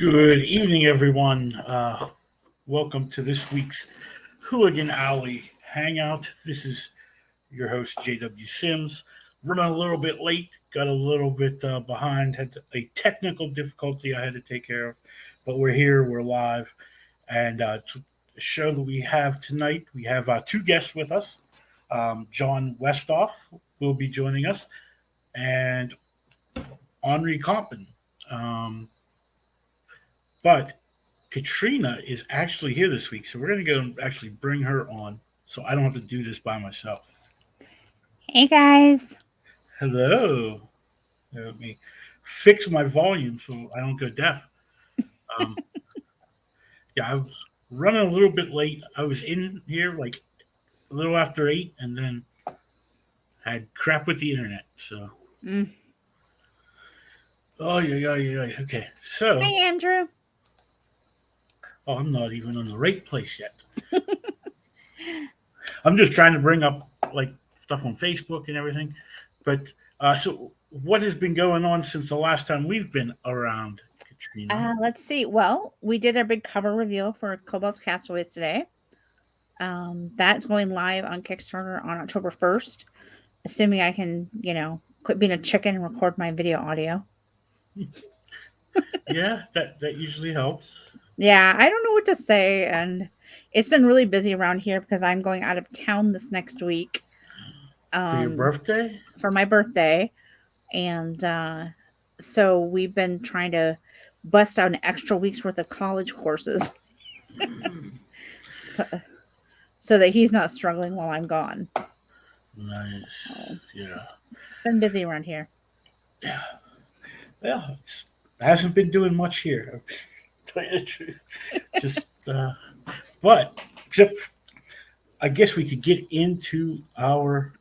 Good evening, everyone. Welcome to this week's Hooligan Alley Hangout. This is your host, JW Sims. Running a little bit late, got a little bit behind, had a technical difficulty I had to take care of, but we're here, we're live. And the show that we have tonight, we have two guests with us. John Westhoff will be joining us, and Onrie Kompan. But Katrina is actually here this week, so we're going to go and actually bring her on so I don't have to do this by myself. Hey, guys. Hello. Let me fix my volume so I don't go deaf. I was running a little bit late. I was in here like a little after 8 and then had crap with the internet. So. Oh, yeah. Okay. So. Hey, Andrew. Oh, I'm not even in the right place yet. I'm just trying to bring up like stuff on Facebook and everything. But so what has been going on since the last time we've been around, Katrina? Let's see. Well, we did our big cover reveal for Cobalt's Castaways today. That's going live on Kickstarter on October 1st, assuming I can, quit being a chicken and record my video audio. Yeah, that usually helps. Yeah, I don't know what to say, and it's been really busy around here because I'm going out of town this next week. For your birthday? For my birthday. And so we've been trying to bust out an extra week's worth of college courses so that he's not struggling while I'm gone. Nice. So, yeah. It's been busy around here. Yeah. Well, it hasn't been doing much here. Tell you the truth. Just, but except, I guess we could get into our.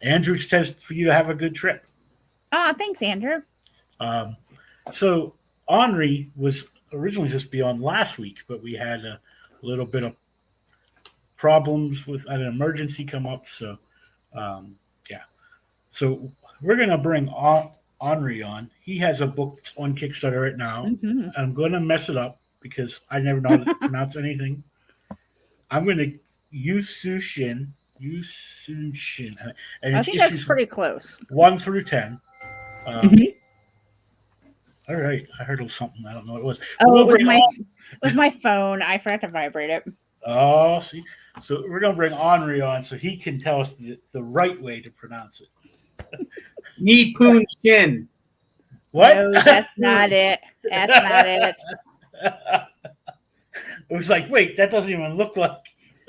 Andrew says for you to have a good trip. Thanks, Andrew. So Onrie was originally supposed to be on last week, but we had a little bit of problems with an emergency come up. So, So we're gonna bring Onrie on. He has a book on Kickstarter right now. Mm-hmm. I'm going to mess it up because I never know how to pronounce anything. I'm going to Yusushin. And I think that's pretty close. 1 through 10. Mm-hmm. All right. I heard something. I don't know what it was. Oh, it was my phone. I forgot to vibrate it. Oh, see. So we're going to bring Onrie on so he can tell us the right way to pronounce it. Nipun Shin. What? No, that's not it. That's not it. It was like, wait, that doesn't even look like.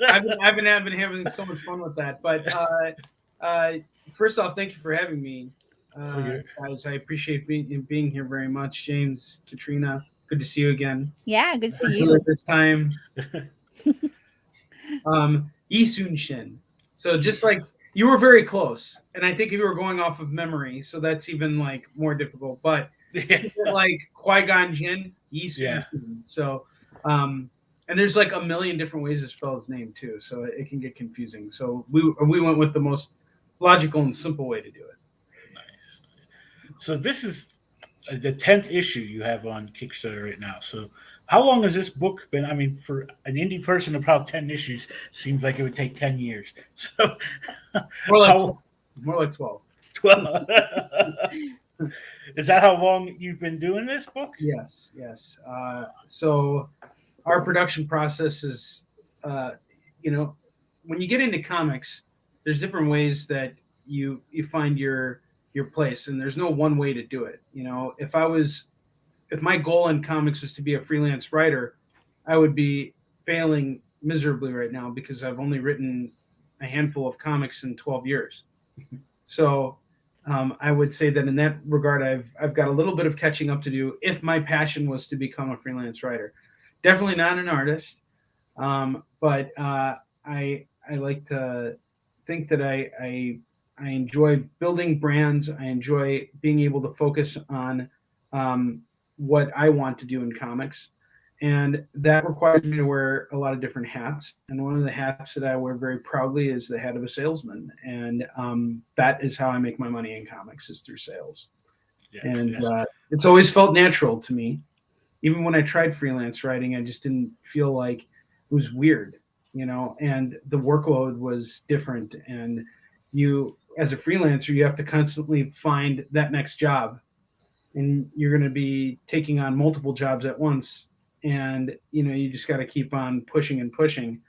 I've been having so much fun with that. But first off, thank you for having me, guys. I appreciate being here very much. James, Katrina, good to see you again. Yeah, good to see you. This time. Yisun Shin. So just like. You were very close, and I think you were going off of memory, so that's even like more difficult. But like Qui-Gon Jinn, Yisun. So, and there's like a million different ways to spell his name too, so it can get confusing. So we went with the most logical and simple way to do it. Nice. So this is the 10th issue you have on Kickstarter right now. So how long has this book been? I mean, for an indie person, about 10 issues seems like it would take 10 years. So more like 12. 12. Is that how long you've been doing this book? Yes. So our production process is, when you get into comics, there's different ways that you find your place, and there's no one way to do it. If my goal in comics was to be a freelance writer, I would be failing miserably right now because I've only written a handful of comics in 12 years. So I would say that in that regard, I've got a little bit of catching up to do if my passion was to become a freelance writer. Definitely not an artist, but I like to think that I enjoy building brands. I enjoy being able to focus on what I want to do in comics. And that requires me to wear a lot of different hats. And one of the hats that I wear very proudly is the hat of a salesman. And that is how I make my money in comics, is through sales. Yes, and it's always felt natural to me. even when I tried freelance writing, I just didn't feel like it was weird, and the workload was different. And you, as a freelancer, you have to constantly find that next job, and you're going to be taking on multiple jobs at once. And, you just got to keep on pushing and pushing.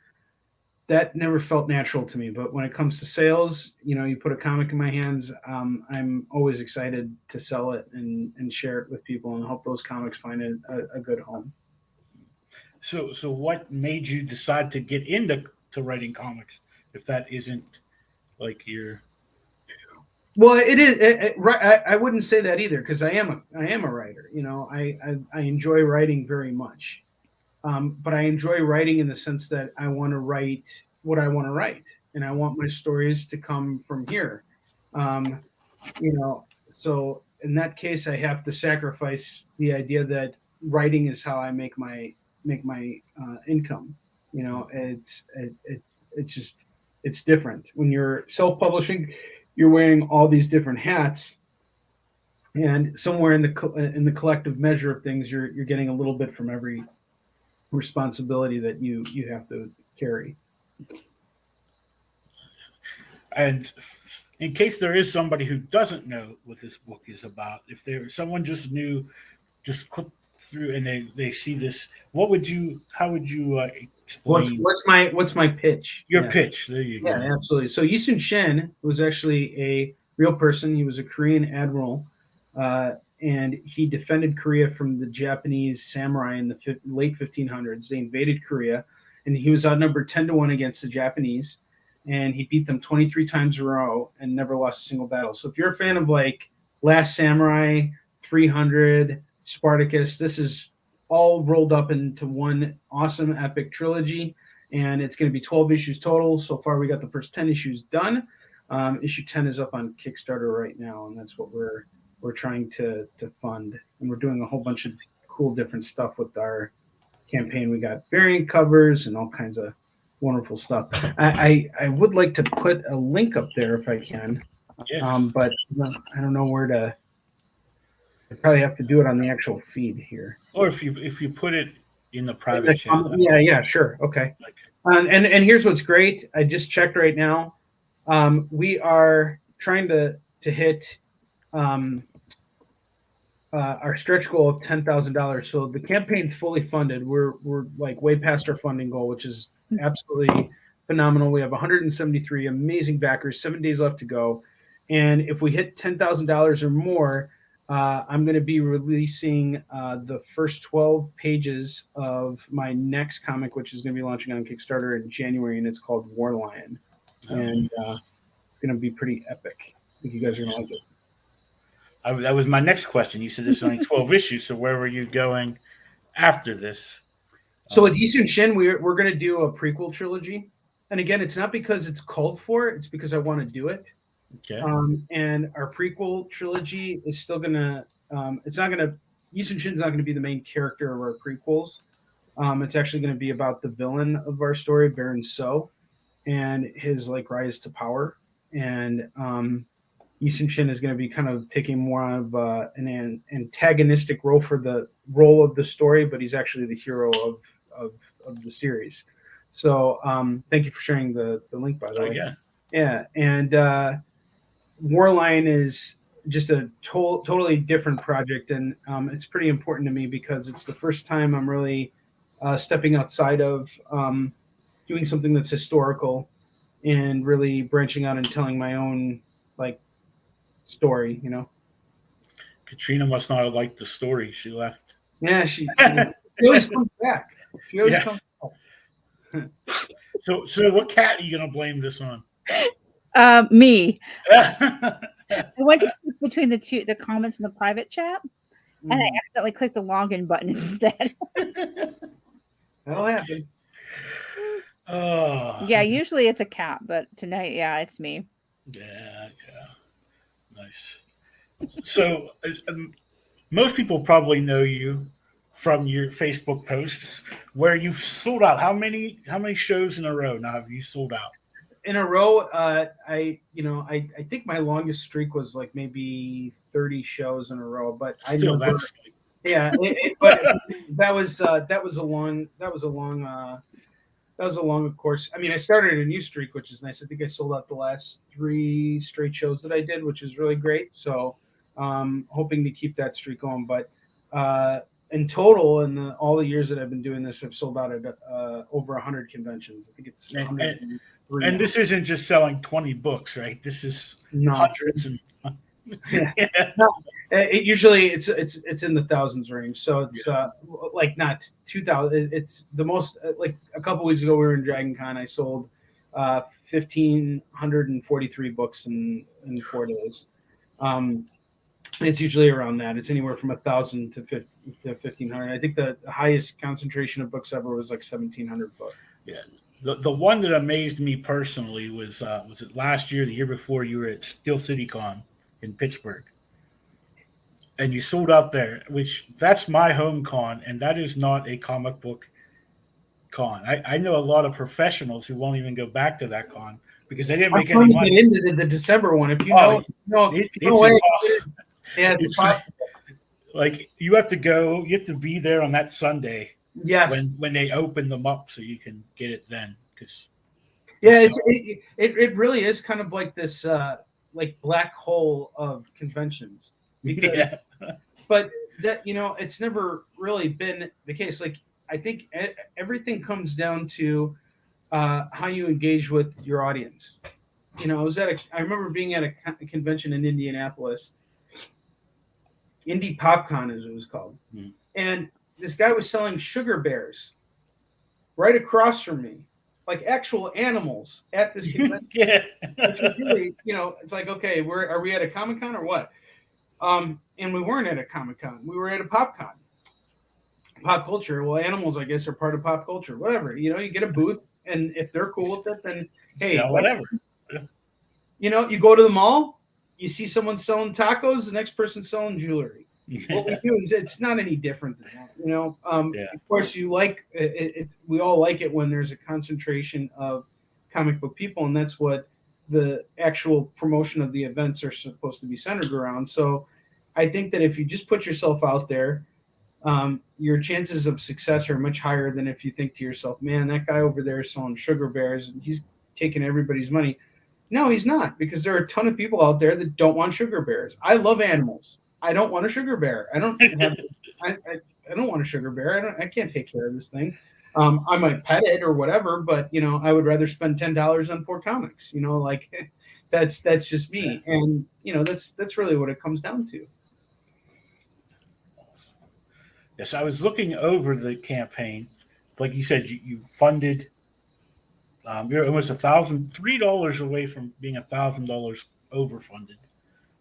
That never felt natural to me. But when it comes to sales, you put a comic in my hands, I'm always excited to sell it and share it with people and help those comics find a good home. So what made you decide to get into writing comics if that isn't like your? Well, it is. I wouldn't say that either, because I am a writer. I enjoy writing very much. But I enjoy writing in the sense that I want to write what I want to write, and I want my stories to come from here. So in that case, I have to sacrifice the idea that writing is how I make my income. It's different when you're self-publishing. You're wearing all these different hats, and somewhere in the collective measure of things, you're getting a little bit from every responsibility that you have to carry. And in case there is somebody who doesn't know what this book is about, if someone just click through and they see this, how would you explain what's my pitch? Your pitch? There you go. Yeah, absolutely. So Yi-Sun Shen was actually a real person. He was a Korean admiral, and he defended Korea from the Japanese samurai in the late 1500s. They invaded Korea, and he was outnumbered 10-1 against the Japanese, and he beat them 23 times in a row and never lost a single battle. So if you're a fan of like Last Samurai, 300, Spartacus, this is all rolled up into one awesome epic trilogy, and it's going to be 12 issues total. So far, we got the first 10 issues done. Issue 10 is up on Kickstarter right now, and that's what we're trying to fund. And we're doing a whole bunch of cool different stuff with our campaign. We got variant covers and all kinds of wonderful stuff. I would like to put a link up there if I can, but I don't know where to. I probably have to do it on the actual feed here. Or if you put it in the private chat. Yeah, sure. Okay. And here's what's great. I just checked right now. We are trying to hit our stretch goal of $10,000. So the campaign's fully funded. We're like way past our funding goal, which is absolutely phenomenal. We have 173 amazing backers, 7 days left to go. And if we hit $10,000 or more, I'm going to be releasing the first 12 pages of my next comic, which is going to be launching on Kickstarter in January, and it's called War Lion. And it's going to be pretty epic. I think you guys are going to like it. That was my next question. You said there's only 12 issues, so where were you going after this? So with Yi-Sun Shen, we're going to do a prequel trilogy. And again, it's not because it's called for, it's because I want to do it. Okay. And our prequel trilogy is still gonna. It's not gonna. Yi-Sun Shen's not going to be the main character of our prequels. It's actually going to be about the villain of our story, Baron So, and his like rise to power. And Yi-Sun Shen is going to be kind of taking more of an antagonistic role for the role of the story, but he's actually the hero of the series. So thank you for sharing the link, by the way. Yeah, and War Lion is just a totally different project, and it's pretty important to me because it's the first time I'm really stepping outside of doing something that's historical and really branching out and telling my own like story, Katrina must not have liked the story. She left. Yeah, she always comes back. She always comes back. So what cat are you going to blame this on? Me. I went to click between the comments in the private chat, and I accidentally clicked the login button instead. That'll happen. Yeah, usually it's a cat, but tonight, yeah, it's me. Yeah, nice. So most people probably know you from your Facebook posts where you've sold out. How many shows in a row now have you sold out? In a row, I think my longest streak was like maybe 30 shows in a row, but Yeah, but that was a long of course. I mean, I started a new streak, which is nice. I think I sold out the last 3 straight shows that I did, which is really great. So, hoping to keep that streak going. But in total, in all the years that I've been doing this, I've sold out at over 100 conventions. I think it's 103. And this isn't just selling 20 books, right? This is hundreds and yeah. No, it usually it's in the thousands range. So it's like not 2,000. It's the most. Like a couple weeks ago, we were in Dragon Con. I sold 1,543 books in 4 days. It's usually around that. It's anywhere from 1,000 to 1,500. I think the highest concentration of books ever was like 1,700 books. Yeah. The one that amazed me personally was it last year, the year before, you were at Steel City Con in Pittsburgh, and you sold out there, which that's my home con, and that is not a comic book con. I know a lot of professionals who won't even go back to that con because they didn't make any money. Get into the December one, if you it's impossible. Yeah, it's like you have to go. You have to be there on that Sunday. Yes, when they open them up, so you can get it then. Because it really is kind of like this like black hole of conventions. Because, but that it's never really been the case. Like I think everything comes down to how you engage with your audience. I remember being at a convention in Indianapolis. Indie PopCon, as it was called, and this guy was selling sugar bears right across from me, like actual animals at this convention. Which was really, it's like, okay, are we at a Comic-Con or what? And we weren't at a Comic-Con. We were at a PopCon. Pop culture. Well, animals, I guess, are part of pop culture. Whatever. You get a booth, and if they're cool with it, then hey, sell whatever. You go to the mall, you see someone selling tacos, the next person selling jewelry. What we do is it's not any different than that, Of course, you like it. We all like it when there's a concentration of comic book people, and that's what the actual promotion of the events are supposed to be centered around. So, I think that if you just put yourself out there, your chances of success are much higher than if you think to yourself, "Man, that guy over there is selling sugar bears, and he's taking everybody's money." No, he's not, because there are a ton of people out there that don't want sugar bears. I love animals. I don't want a sugar bear. I don't want a sugar bear. I can't take care of this thing. I might pet it or whatever, but I would rather spend $10 on 4 comics. Like that's just me, and that's really what it comes down to. Yes, I was looking over the campaign. Like you said, you funded. You're almost $3 away from being $1,000 overfunded.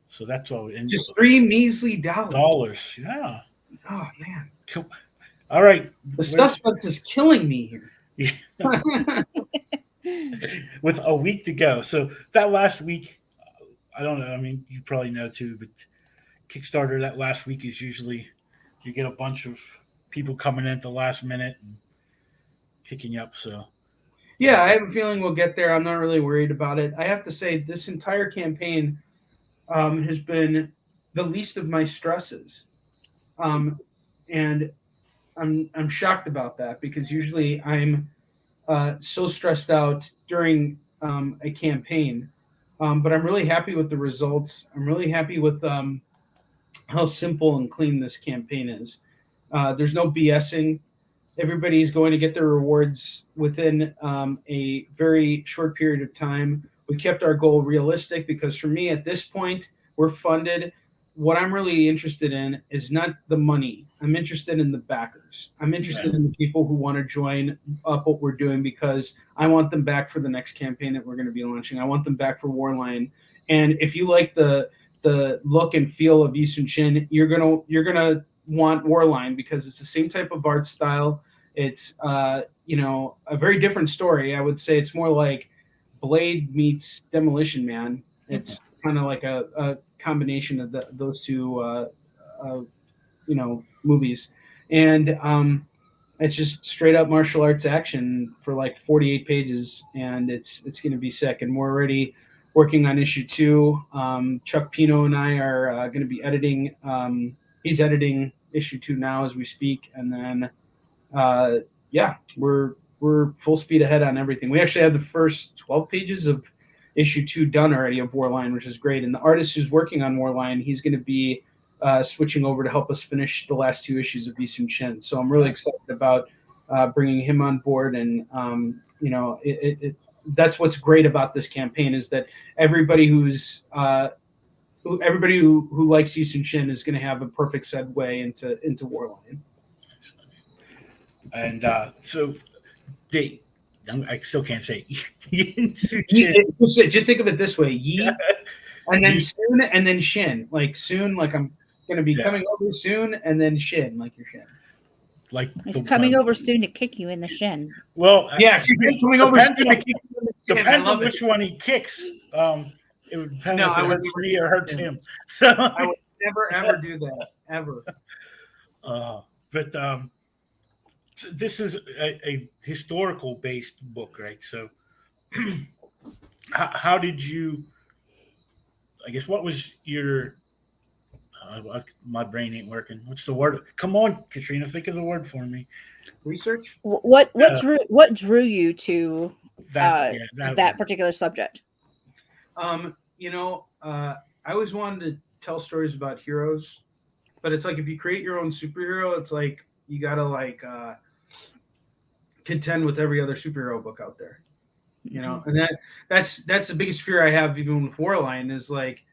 So that's all. Just $3 measly dollars. Yeah. Oh man. Cool. All right. The suspense is killing me here. With a week to go. So that last week, I don't know. I mean, you probably know too, but Kickstarter, that last week is usually you get a bunch of people coming in at the last minute and kicking you up. So. Yeah, I have a feeling we'll get there. I'm not really worried about it. I have to say, this entire campaign has been the least of my stresses, and I'm shocked about that, because usually I'm so stressed out during a campaign, but I'm really happy with the results. I'm really happy with how simple and clean this campaign is. There's no BSing. Everybody's going to get their rewards within a very short period of time. We kept our goal realistic, because for me at this point, we're funded. What I'm really interested in is not the money. I'm interested in the backers. I'm interested in the people who want to join up what we're doing, because I want them back for the next campaign that we're going to be launching. I want them back for Warline. And if you like the look and feel of Eastern Shin, you're gonna want Warline, because it's the same type of art style. It's a very different story. I would say it's more like Blade meets Demolition Man. It's kind of like a combination of those two movies, and it's just straight up martial arts action for like 48 pages, and it's going to be sick. And we're already working on issue 2. Chuck Pino and I are going to be editing. He's editing issue 2 now as we speak, and then we're full speed ahead on everything. We actually had the first 12 pages of issue 2 done already of Warline, which is great. And the artist who's working on Warline, he's going to be switching over to help us finish the last 2 issues of Yi Sun-shin. So I'm really excited about bringing him on board. And that's what's great about this campaign, is that everybody who likes Yi Sun-shin is going to have a perfect segue into Warline. And so I still can't say just think of it this way: Yi, and then Sun, and then Shin. Like Soon, like I'm going to be coming over soon, and then Shin, like your Shin. Like he's coming over soon to kick you in the shin. Well, coming over soon to kick you in the shin. Depends on which one he kicks. It would depend if it hurts me or hurts him. So I would never ever do that ever. But so this is a historical based book, right? So how did you? I guess what was your? My brain ain't working. What's the word? Come on, Katrina, think of the word for me. Research. What drew you to that particular subject? I always wanted to tell stories about heroes, but it's like if you create your own superhero, it's like you gotta contend with every other superhero book out there, and that's the biggest fear I have, even with Warline, is like,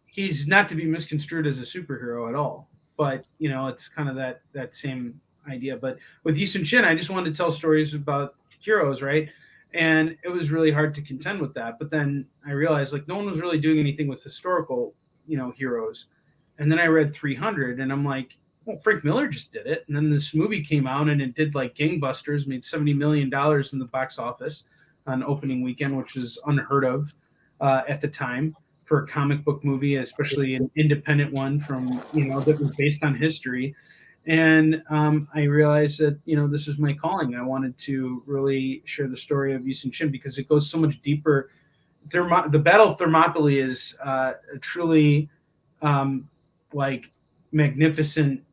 he's not to be misconstrued as a superhero at all, but it's kind of that same idea. But with Yi Sun-shin, I just wanted to tell stories about heroes, right? And it was really hard to contend with that. But then I realized, like, no one was really doing anything with historical, heroes. And then I read 300, and I'm like, well, Frank Miller just did it. And then this movie came out, and it did like gangbusters, made $70 million in the box office on opening weekend, which was unheard of at the time for a comic book movie, especially an independent one from, that was based on history. And I realized that, this was my calling. I wanted to really share the story of Yi Sun-shin because it goes so much deeper. The Battle of Thermopylae is a truly magnificent,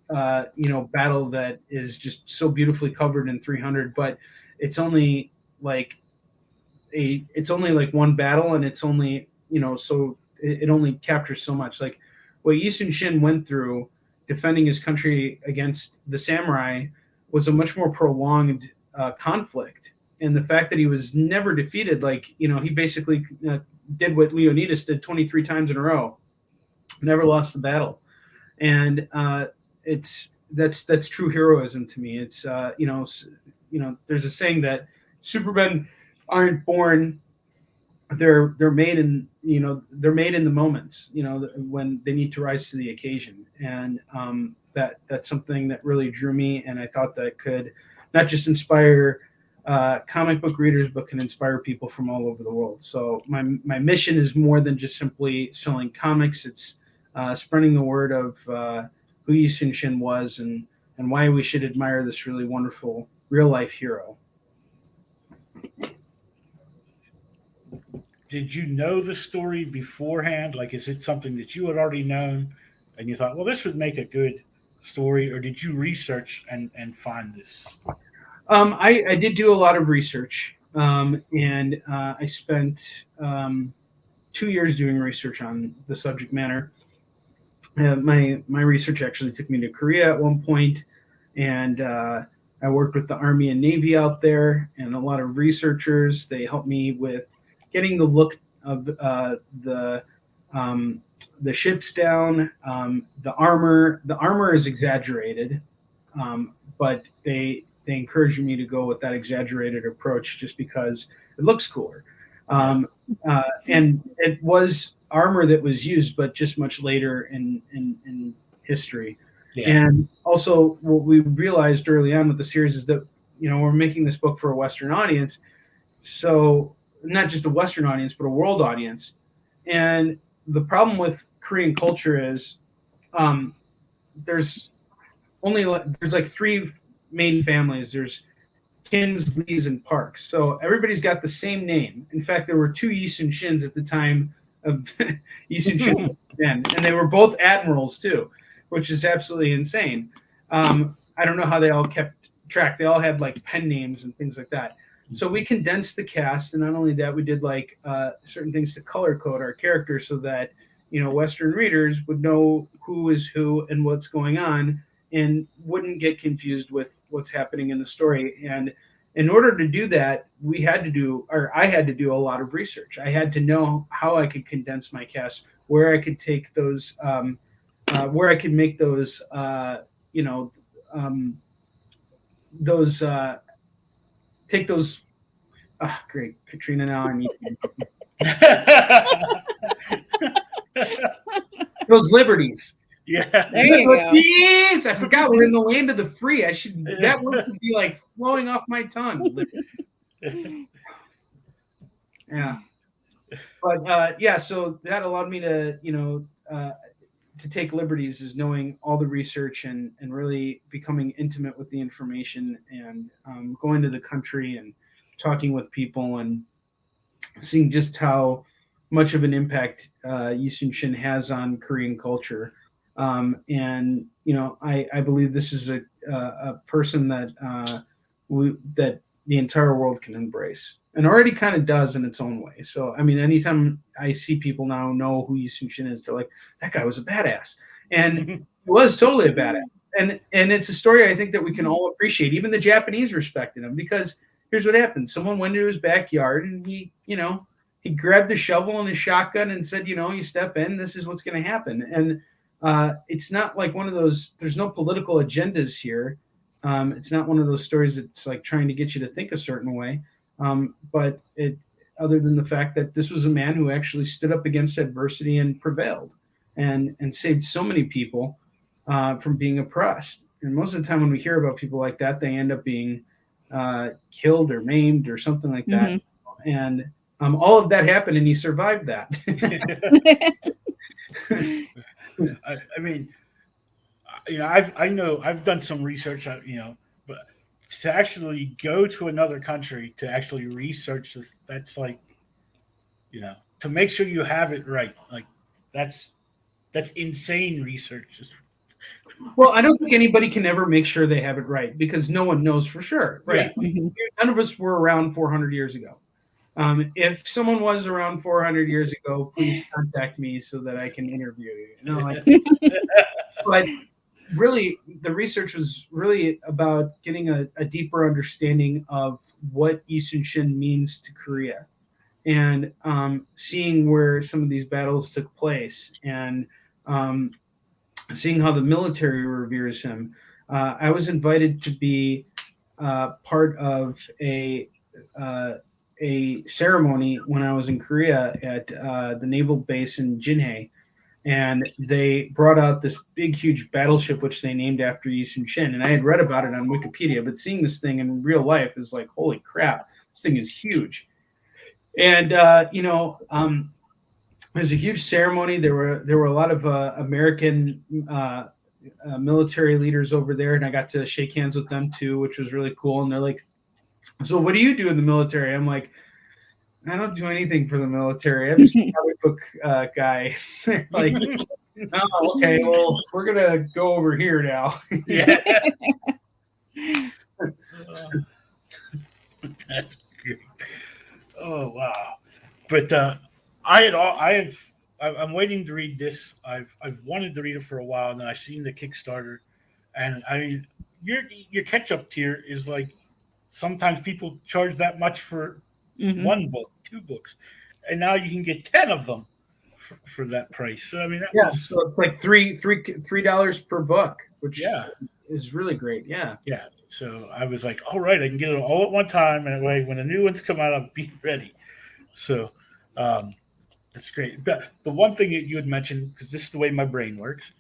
battle that is just so beautifully covered in 300, but it's only like one battle, and it's only, so it only captures so much. Like what Yi Sun-shin went through defending his country against the samurai was a much more prolonged conflict. And the fact that he was never defeated, he basically did what Leonidas did 23 times in a row, never lost the battle. And that's true heroism to me. It's, there's a saying that Supermen aren't born, they're made in the moments, when they need to rise to the occasion. And that's something that really drew me, and I thought that could not just inspire comic book readers, but can inspire people from all over the world. So my mission is more than just simply selling comics. It's spreading the word of who Yi Sun-shin was and why we should admire this really wonderful real life hero. Did you know the story beforehand? Like, is it something that you had already known and you thought, well, this would make a good story? Or did you research and find this? I did do a lot of research, and I spent 2 years doing research on the subject matter. My research actually took me to Korea at one point, and I worked with the Army and Navy out there, and a lot of researchers. They helped me with getting the look of the ships down, the armor. The armor is exaggerated, but they encouraged me to go with that exaggerated approach just because it looks cooler. And it was armor that was used, but just much later in history. Yeah. And also what we realized early on with the series is that, we're making this book for a Western audience. So not just a Western audience, but a world audience. And the problem with Korean culture is there's like 3 main families. There's Kins, Lees, and Parks. So everybody's got the same name. In fact, there were 2 Yi Sun-shins at the time of Yi Sun-shin, and they were both admirals too. which is absolutely insane. I don't know how they all kept track. They all had like pen names and things like that. So we condensed the cast, and not only that, we did like certain things to color code our characters so that, you know, Western readers would know who is who and what's going on, and wouldn't get confused with what's happening in the story. And in order to do that, I had to do a lot of research. I had to know how I could condense my cast, where I could take those, where I could make those, take those. Ah, great, Katrina. Now I need those liberties. Yeah. There you go. Liberties! I forgot we're in the land of the free. That word would be like flowing off my tongue. Yeah. But yeah, so that allowed me to, to take liberties, is knowing all the research and really becoming intimate with the information, and going to the country and talking with people and seeing just how much of an impact Yi Sun-shin has on Korean culture. And I believe this is a person that that the entire world can embrace, and already kind of does in its own way. So I mean, anytime I see people now know who Yi Sun-shin is, they're like, that guy was a badass, and he was totally a badass. And it's a story I think that we can all appreciate. Even the Japanese respected him, because here's what happened: someone went into his backyard and he grabbed the shovel and his shotgun and said, you step in, this is what's going to happen. And it's not like one of those, there's no political agendas here. It's not one of those stories that's like trying to get you to think a certain way. But other than the fact that this was a man who actually stood up against adversity and prevailed and saved so many people from being oppressed. And most of the time when we hear about people like that, they end up being killed or maimed or something like that. Mm-hmm. And all of that happened, and he survived that. I mean, I've done some research, but to actually go to another country to actually research this, that's like, to make sure you have it right. Like that's insane research. Well, I don't think anybody can ever make sure they have it right, because no one knows for sure, right? Yeah. Mm-hmm. None of us were around 400 years ago. If someone was around 400 years ago, please contact me so that I can interview you. But really, the research was really about getting a deeper understanding of what Yi Sun-shin means to Korea, and seeing where some of these battles took place, and seeing how the military reveres him. I was invited to be part of a ceremony when I was in Korea at the naval base in Jinhae, and they brought out this big, huge battleship which they named after Yi Sun-shin. And I had read about it on Wikipedia, but seeing this thing in real life is like, holy crap, this thing is huge. And it was a huge ceremony. There were a lot of American military leaders over there, and I got to shake hands with them too, which was really cool. And they're like, so what do you do in the military? I'm like, I don't do anything for the military. I'm just a comic book guy. Like, oh, okay, well, we're going to go over here now. Yeah. That's great. Oh, wow. But I'm waiting to read this. I've wanted to read it for a while, and then I've seen the Kickstarter. And I mean, your catch-up tier is like, sometimes people charge that much for one book, 2 books, and now you can get 10 of them for that price. So I mean, so it's like $3 per book, which is really great. Yeah. So I was like, all right, I can get it all at one time, and way when the new ones come out, I'll be ready. So that's great. But the one thing that you had mentioned, because this is the way my brain works,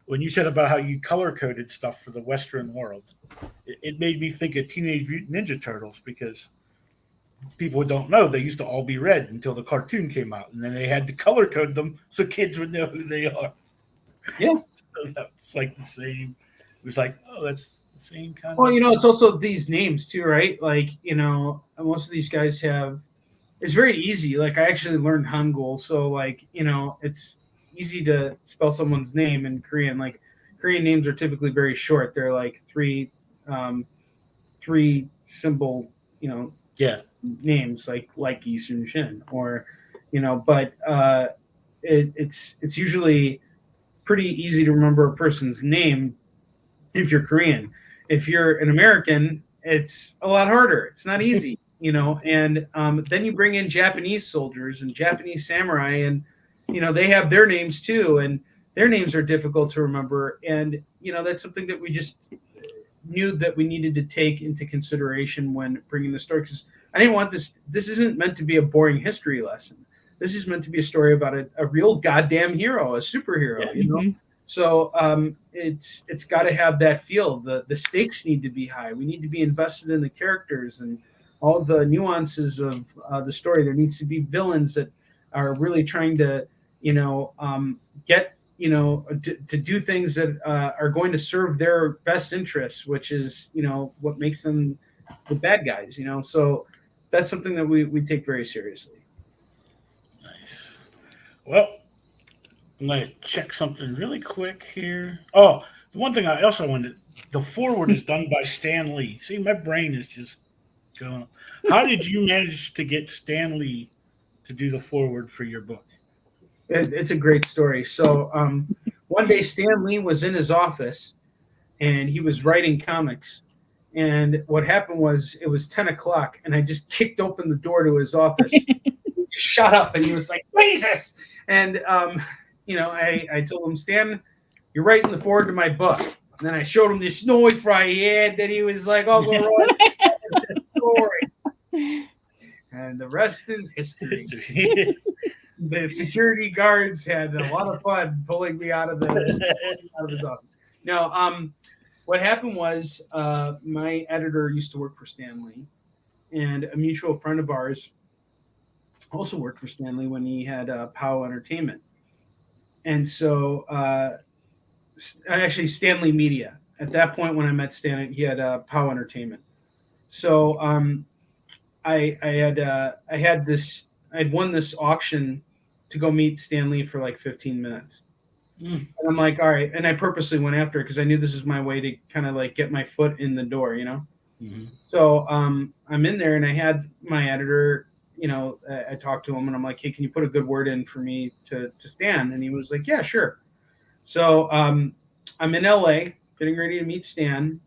when you said about how you color-coded stuff for the Western world, it made me think of Teenage Mutant Ninja Turtles, because people don't know they used to all be red until the cartoon came out, and then they had to color-code them so kids would know who they are. Yeah. So that's like the same. It was like, oh, that's the same kind of... Well, it's also these names too, right? Like, most of these guys have... It's very easy. Like, I actually learned Hangul, so, like, it's easy to spell someone's name in Korean. Like, Korean names are typically very short. They're like three symbol, names like Yi Sun Shin, or but it's usually pretty easy to remember a person's name if you're Korean. If you're an American, it's a lot harder. It's not easy, and then you bring in Japanese soldiers and Japanese samurai, and they have their names too, and their names are difficult to remember. And that's something that we just knew that we needed to take into consideration when bringing the story, because I didn't want this isn't meant to be a boring history lesson. This is meant to be a story about a real goddamn hero, a superhero. So it's got to have that feel. The stakes need to be high. We need to be invested in the characters and all the nuances of the story. There needs to be villains that are really trying to get to do things that are going to serve their best interests, which is what makes them the bad guys. So that's something that we take very seriously. Nice. Well, I'm going to check something really quick here. Oh, the one thing I also wanted, the forward is done by Stan Lee. See, my brain is just going. How did you manage to get Stan Lee to do the forward for your book? It's a great story. So one day Stan Lee was in his office and he was writing comics. And what happened was it was 10 o'clock and I just kicked open the door to his office. He shut up and he was like, Jesus! And, I told him, Stan, you're writing the forward to my book. And then I showed him this knife I had that he was like, oh, go right. The story. And the rest is history. The security guards had a lot of fun pulling me out of his office. No, what happened was my editor used to work for Stan Lee, and a mutual friend of ours also worked for Stan Lee when he had POW Entertainment. And so actually Stan Lee Media. At that point when I met Stan, he had POW Entertainment. So I had won this auction to go meet Stan Lee for like 15 minutes. And I'm like, all right. And I purposely went after it because I knew this is my way to kind of like get my foot in the door, Mm-hmm. So I'm in there and I had my editor, I talked to him and I'm like, hey, can you put a good word in for me to Stan? And he was like, yeah, sure. So I'm in LA getting ready to meet Stan.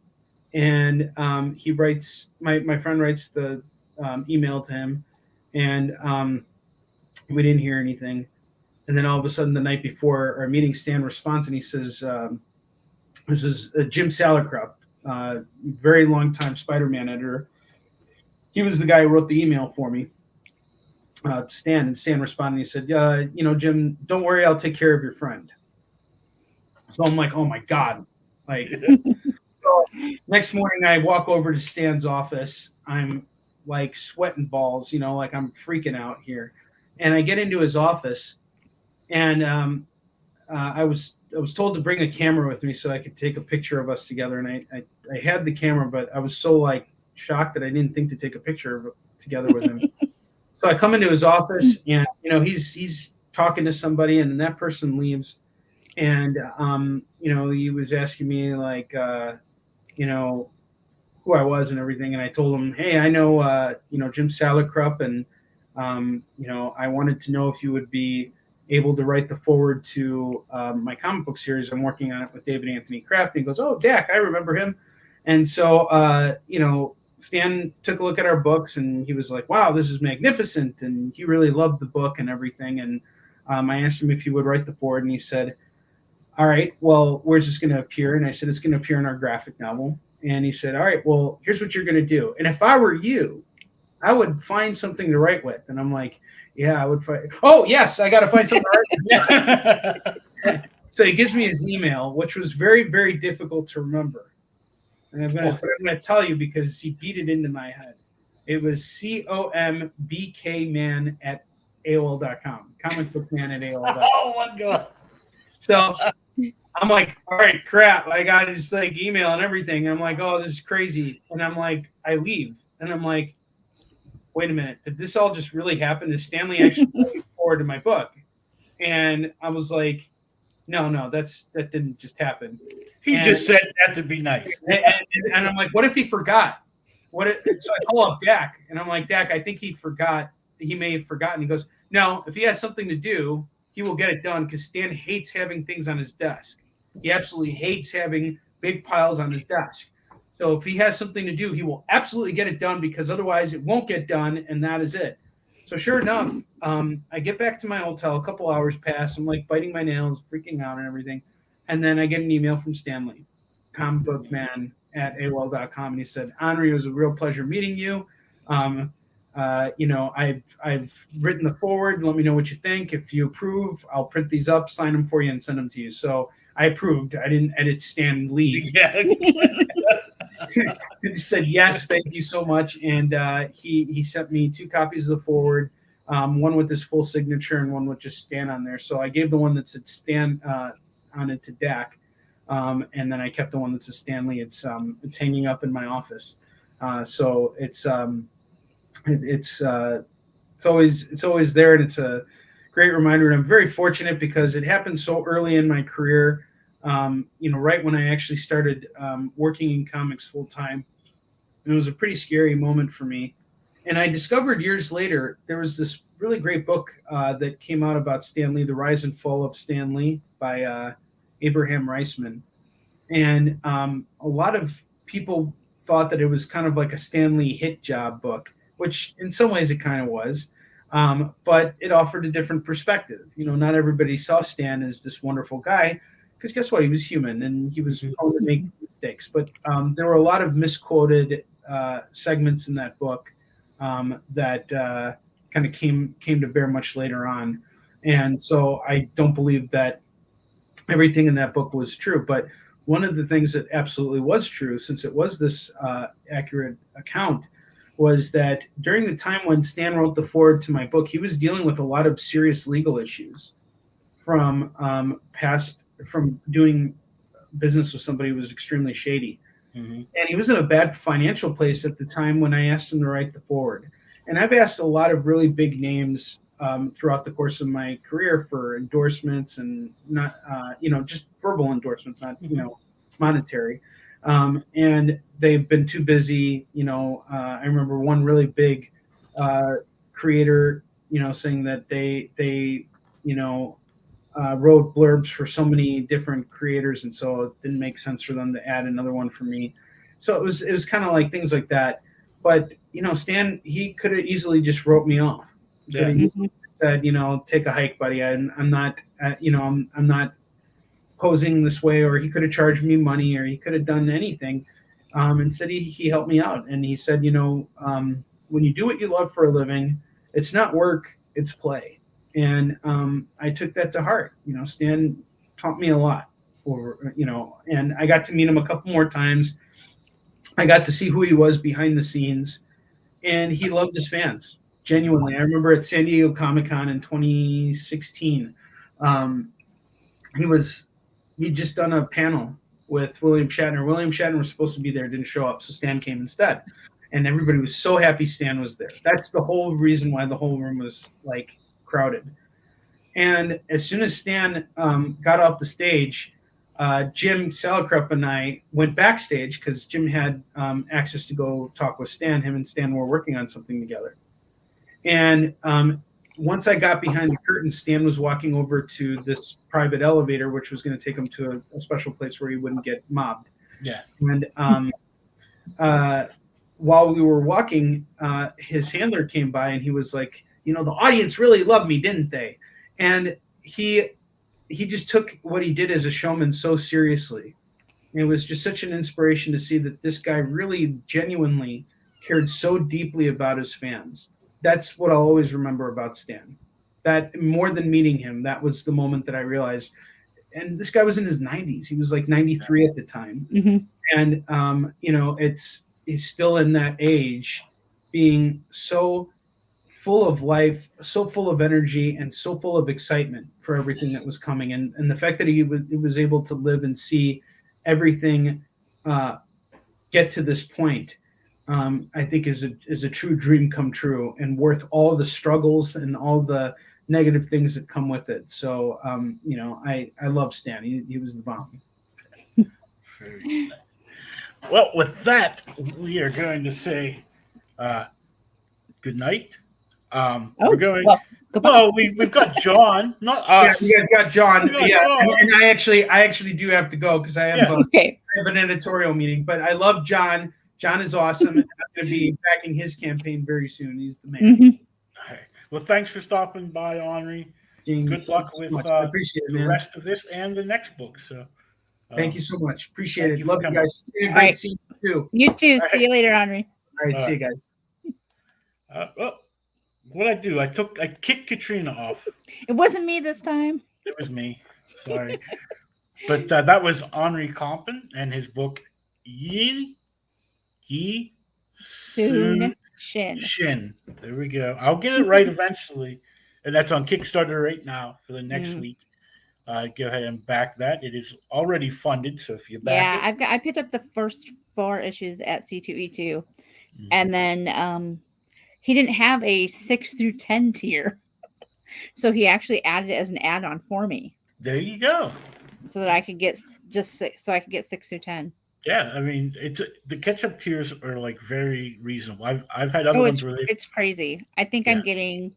And he writes, my friend writes the email to him. And we didn't hear anything. And then all of a sudden, the night before our meeting, Stan responds and he says, this is Jim Salicrup, very long time Spider-Man editor. He was the guy who wrote the email for me, Stan. And Stan responded and he said, Jim, don't worry, I'll take care of your friend. So I'm like, oh my God. Like, so next morning I walk over to Stan's office. I'm like sweating balls, like I'm freaking out here. And I get into his office and I was told to bring a camera with me so I could take a picture of us together. And I had the camera, but I was so like shocked that I didn't think to take a picture together with him. So I come into his office and, he's talking to somebody and then that person leaves. And, he was asking me like, who I was and everything. And I told him, hey, I know, Jim Salicrup. And, I wanted to know if you would be able to write the forward to my comic book series. I'm working on it with David Anthony Kraft. And he goes, oh, Dak, I remember him. And so, Stan took a look at our books and he was like, wow, this is magnificent. And he really loved the book and everything. And I asked him if he would write the forward. And he said, all right, well, where's this going to appear? And I said, it's going to appear in our graphic novel. And he said, all right, well, here's what you're going to do. And if I were you, I would find something to write with. And I'm like, yeah, I would find. Oh, yes, I got to find something to write with. So he gives me his email, which was very, very difficult to remember. And I'm going to tell you because he beat it into my head. It was combkman@aol.com. Comicbookman@aol.com. Oh, my God. So I'm like, all right, crap. I got his like email and everything. And I'm like, oh, this is crazy. And I'm like, I leave. And I'm like, wait a minute. Did this all just really happen? Did Stanley actually write forward to my book? And I was like, no, that didn't just happen. He And- just said that to be nice. And I'm like, what if he forgot? So I call up Dak, and I'm like, Dak, I think he forgot. He may have forgotten. He goes, no, if he has something to do, he will get it done, because Stan hates having things on his desk. He absolutely hates having big piles on his desk. So if he has something to do, he will absolutely get it done, because otherwise it won't get done, and that is it. So sure enough, I get back to my hotel, a couple hours pass. I'm like biting my nails, freaking out and everything. And then I get an email from Stanley, comicbookman@AOL.com, and he said, Onrie, it was a real pleasure meeting you. I've written the forward. Let me know what you think. If you approve, I'll print these up, sign them for you, and send them to you. So I approved. I didn't edit Stan Lee. Yeah. He said, yes, thank you so much. And he sent me 2 copies of the forward, one with his full signature and one with just Stan on there. So I gave the one that said Stan on it to Dak. And then I kept the one that says Stanley. It's hanging up in my office. So it's always there, and it's a great reminder. And I'm very fortunate because it happened so early in my career. Right when I actually started working in comics full time, and it was a pretty scary moment for me. And I discovered years later there was this really great book that came out about Stan Lee, The Rise and Fall of Stan Lee by Abraham Reisman. And a lot of people thought that it was kind of like a Stan Lee hit job book, which in some ways it kind of was. But it offered a different perspective. Not everybody saw Stan as this wonderful guy, because guess what? He was human and he was prone to make mistakes. But there were a lot of misquoted segments in that book that kind of came to bear much later on. And so I don't believe that everything in that book was true. But one of the things that absolutely was true, since it was this accurate account, was that during the time when Stan wrote the foreword to my book, he was dealing with a lot of serious legal issues from doing business with somebody who was extremely shady. Mm-hmm. And he was in a bad financial place at the time when I asked him to write the foreword. And I've asked a lot of really big names throughout the course of my career for endorsements, and not, just verbal endorsements, not, monetary. And they've been too busy. I remember one really big creator, saying that they wrote blurbs for so many different creators, and so it didn't make sense for them to add another one for me. So it was kind of like things like that. But Stan, he could have easily just wrote me off. Yeah. He said, take a hike, buddy. I'm not, I'm not posing this way. Or he could have charged me money, or he could have done anything. Instead, he helped me out, and he said, when you do what you love for a living, it's not work, it's play. And I took that to heart. Stan taught me a lot. And I got to meet him a couple more times. I got to see who he was behind the scenes, and he loved his fans genuinely. I remember at San Diego Comic-Con in 2016, he'd just done a panel with William Shatner. William Shatner was supposed to be there, didn't show up, so Stan came instead. And everybody was so happy Stan was there. That's the whole reason why the whole room was like crowded. And as soon as Stan got off the stage, Jim Salicrup and I went backstage because Jim had access to go talk with Stan. Him and Stan were working on something together. And once I got behind the curtain, Stan was walking over to this private elevator, which was going to take him to a special place where he wouldn't get mobbed. Yeah. And while we were walking, his handler came by and he was like, the audience really loved me, didn't they? And he just took what he did as a showman so seriously. And it was just such an inspiration to see that this guy really genuinely cared so deeply about his fans. That's what I'll always remember about Stan. That more than meeting him, that was the moment that I realized. And this guy was in his 90s. He was like 93 at the time. Mm-hmm. And, he's still in that age, being so full of life, so full of energy, and so full of excitement for everything that was coming. And the fact that he was able to live and see everything get to this point, I think is a true dream come true, and worth all the struggles and all the negative things that come with it. So, I love Stan. He was the bomb. Very nice. Well, with that, we are going to say good night. We're going. Well, goodbye. Well, we've got John, not Yeah, us. you guys got John. We got Yeah, John. and I actually do have to go because I have, Okay. I have an editorial meeting. But I love John. John is awesome, and I'm going to be backing his campaign very soon. He's the man. Mhm. All right. Well, thanks for stopping by, Onrie. Gene, Good luck thanks so with much. I appreciate it, the man. rest of this and the next book. So, Thank you so much. Appreciate thank it. you for Love you coming. guys. It's been a All great right. seeing you too. You too. All See right. you later, Henry. All right, All see you right. guys. Well, what I do? I kicked Katrina off. It wasn't me this time. It was me. Sorry, but that was Onrie Kompan and his book Yi Soon. Shin. Shin. There we go. I'll get it right eventually, and that's on Kickstarter right now for the next week. Go ahead and back that. It is already funded, so if you back it, I picked up the first 4 issues at C2E2, and then he didn't have a 6 through 10 tier, so he actually added it as an add-on for me, there you go. so that I could get just 6, so I could get 6 through 10. Yeah, I mean, it's the catch-up tiers are like very reasonable. I've had other ones where It's crazy. I think Yeah. I'm getting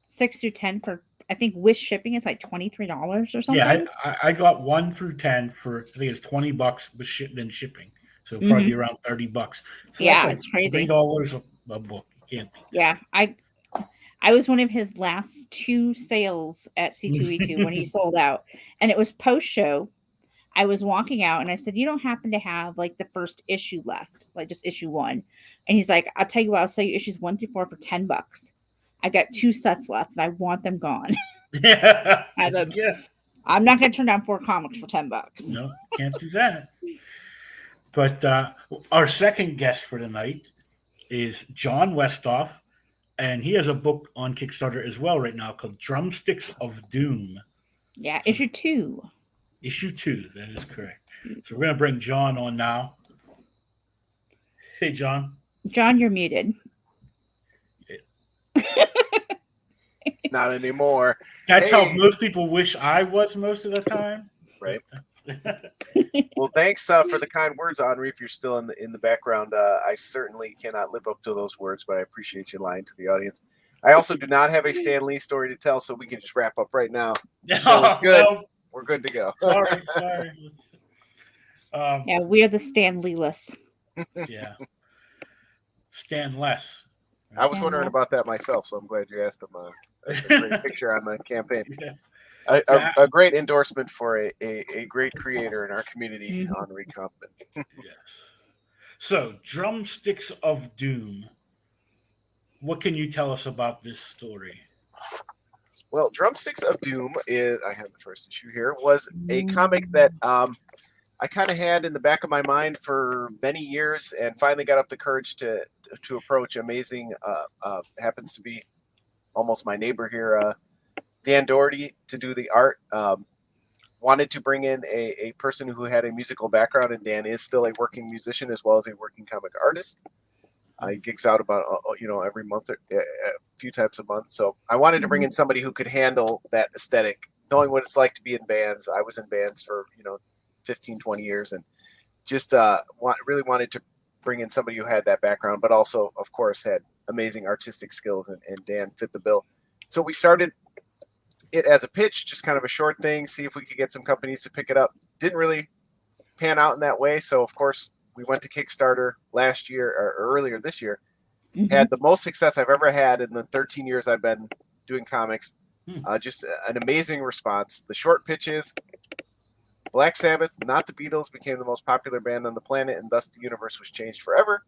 6 through 10 for, I think with shipping it's like $23 or something. Yeah, I got 1 through 10 for, I think it's $20 with then shipping, so probably be around $30. So Yeah, that's like it's crazy. $3 a book. You can't beat that. Yeah, I was one of his last 2 sales at C2E2 when he sold out, and it was post show. I was walking out and I said, "You don't happen to have like the first issue left, like just issue 1?" And he's like, "I'll tell you what, I'll sell you issues 1 through 4 for $10. I got 2 sets left and I want them gone." Yeah. I said, Yeah. "I'm not going to turn down 4 comics for $10." No, can't do that. But our second guest for tonight is John Westhoff, and he has a book on Kickstarter as well right now called Drumsticks of Doom. Yeah, issue 2. Issue 2, that is correct. So we're going to bring John on now. Hey, John. John, you're muted. Not anymore. That's how most people wish I was most of the time. Right. Well, thanks for the kind words, Onrie. If you're still in the background, I certainly cannot live up to those words, but I appreciate you lying to the audience. I also do not have a Stan Lee story to tell, so we can just wrap up right now. So it's good. Well, we're good to go. sorry. Yeah, we are the Stan Lee-less. Yeah. Stan Less. I was wondering about that myself, so I'm glad you asked him. That's a great picture on the campaign. Yeah. A great endorsement for a great creator in our community, Onrie Kompan. Yes. So, Drumsticks of Doom. What can you tell us about this story? Well, Drumsticks of Doom is, I have the first issue here, was a comic that I kind of had in the back of my mind for many years and finally got up the courage to approach. Amazing, happens to be almost my neighbor here, Dan Doherty, to do the art. Wanted to bring in a person who had a musical background, and Dan is still a working musician as well as a working comic artist. He gigs out about every month, a few times a month. So I wanted to bring in somebody who could handle that aesthetic, knowing what it's like to be in bands. I was in bands for 15, 20 years, and just really wanted to bring in somebody who had that background, but also, of course, had amazing artistic skills, and Dan fit the bill. So we started it as a pitch, just kind of a short thing, see if we could get some companies to pick it up. Didn't really pan out in that way. So, of course, we went to Kickstarter last year or earlier this year. Had the most success I've ever had in the 13 years I've been doing comics. Just an amazing response. The short pitches, Black Sabbath, not the Beatles, became the most popular band on the planet, and thus the universe was changed forever.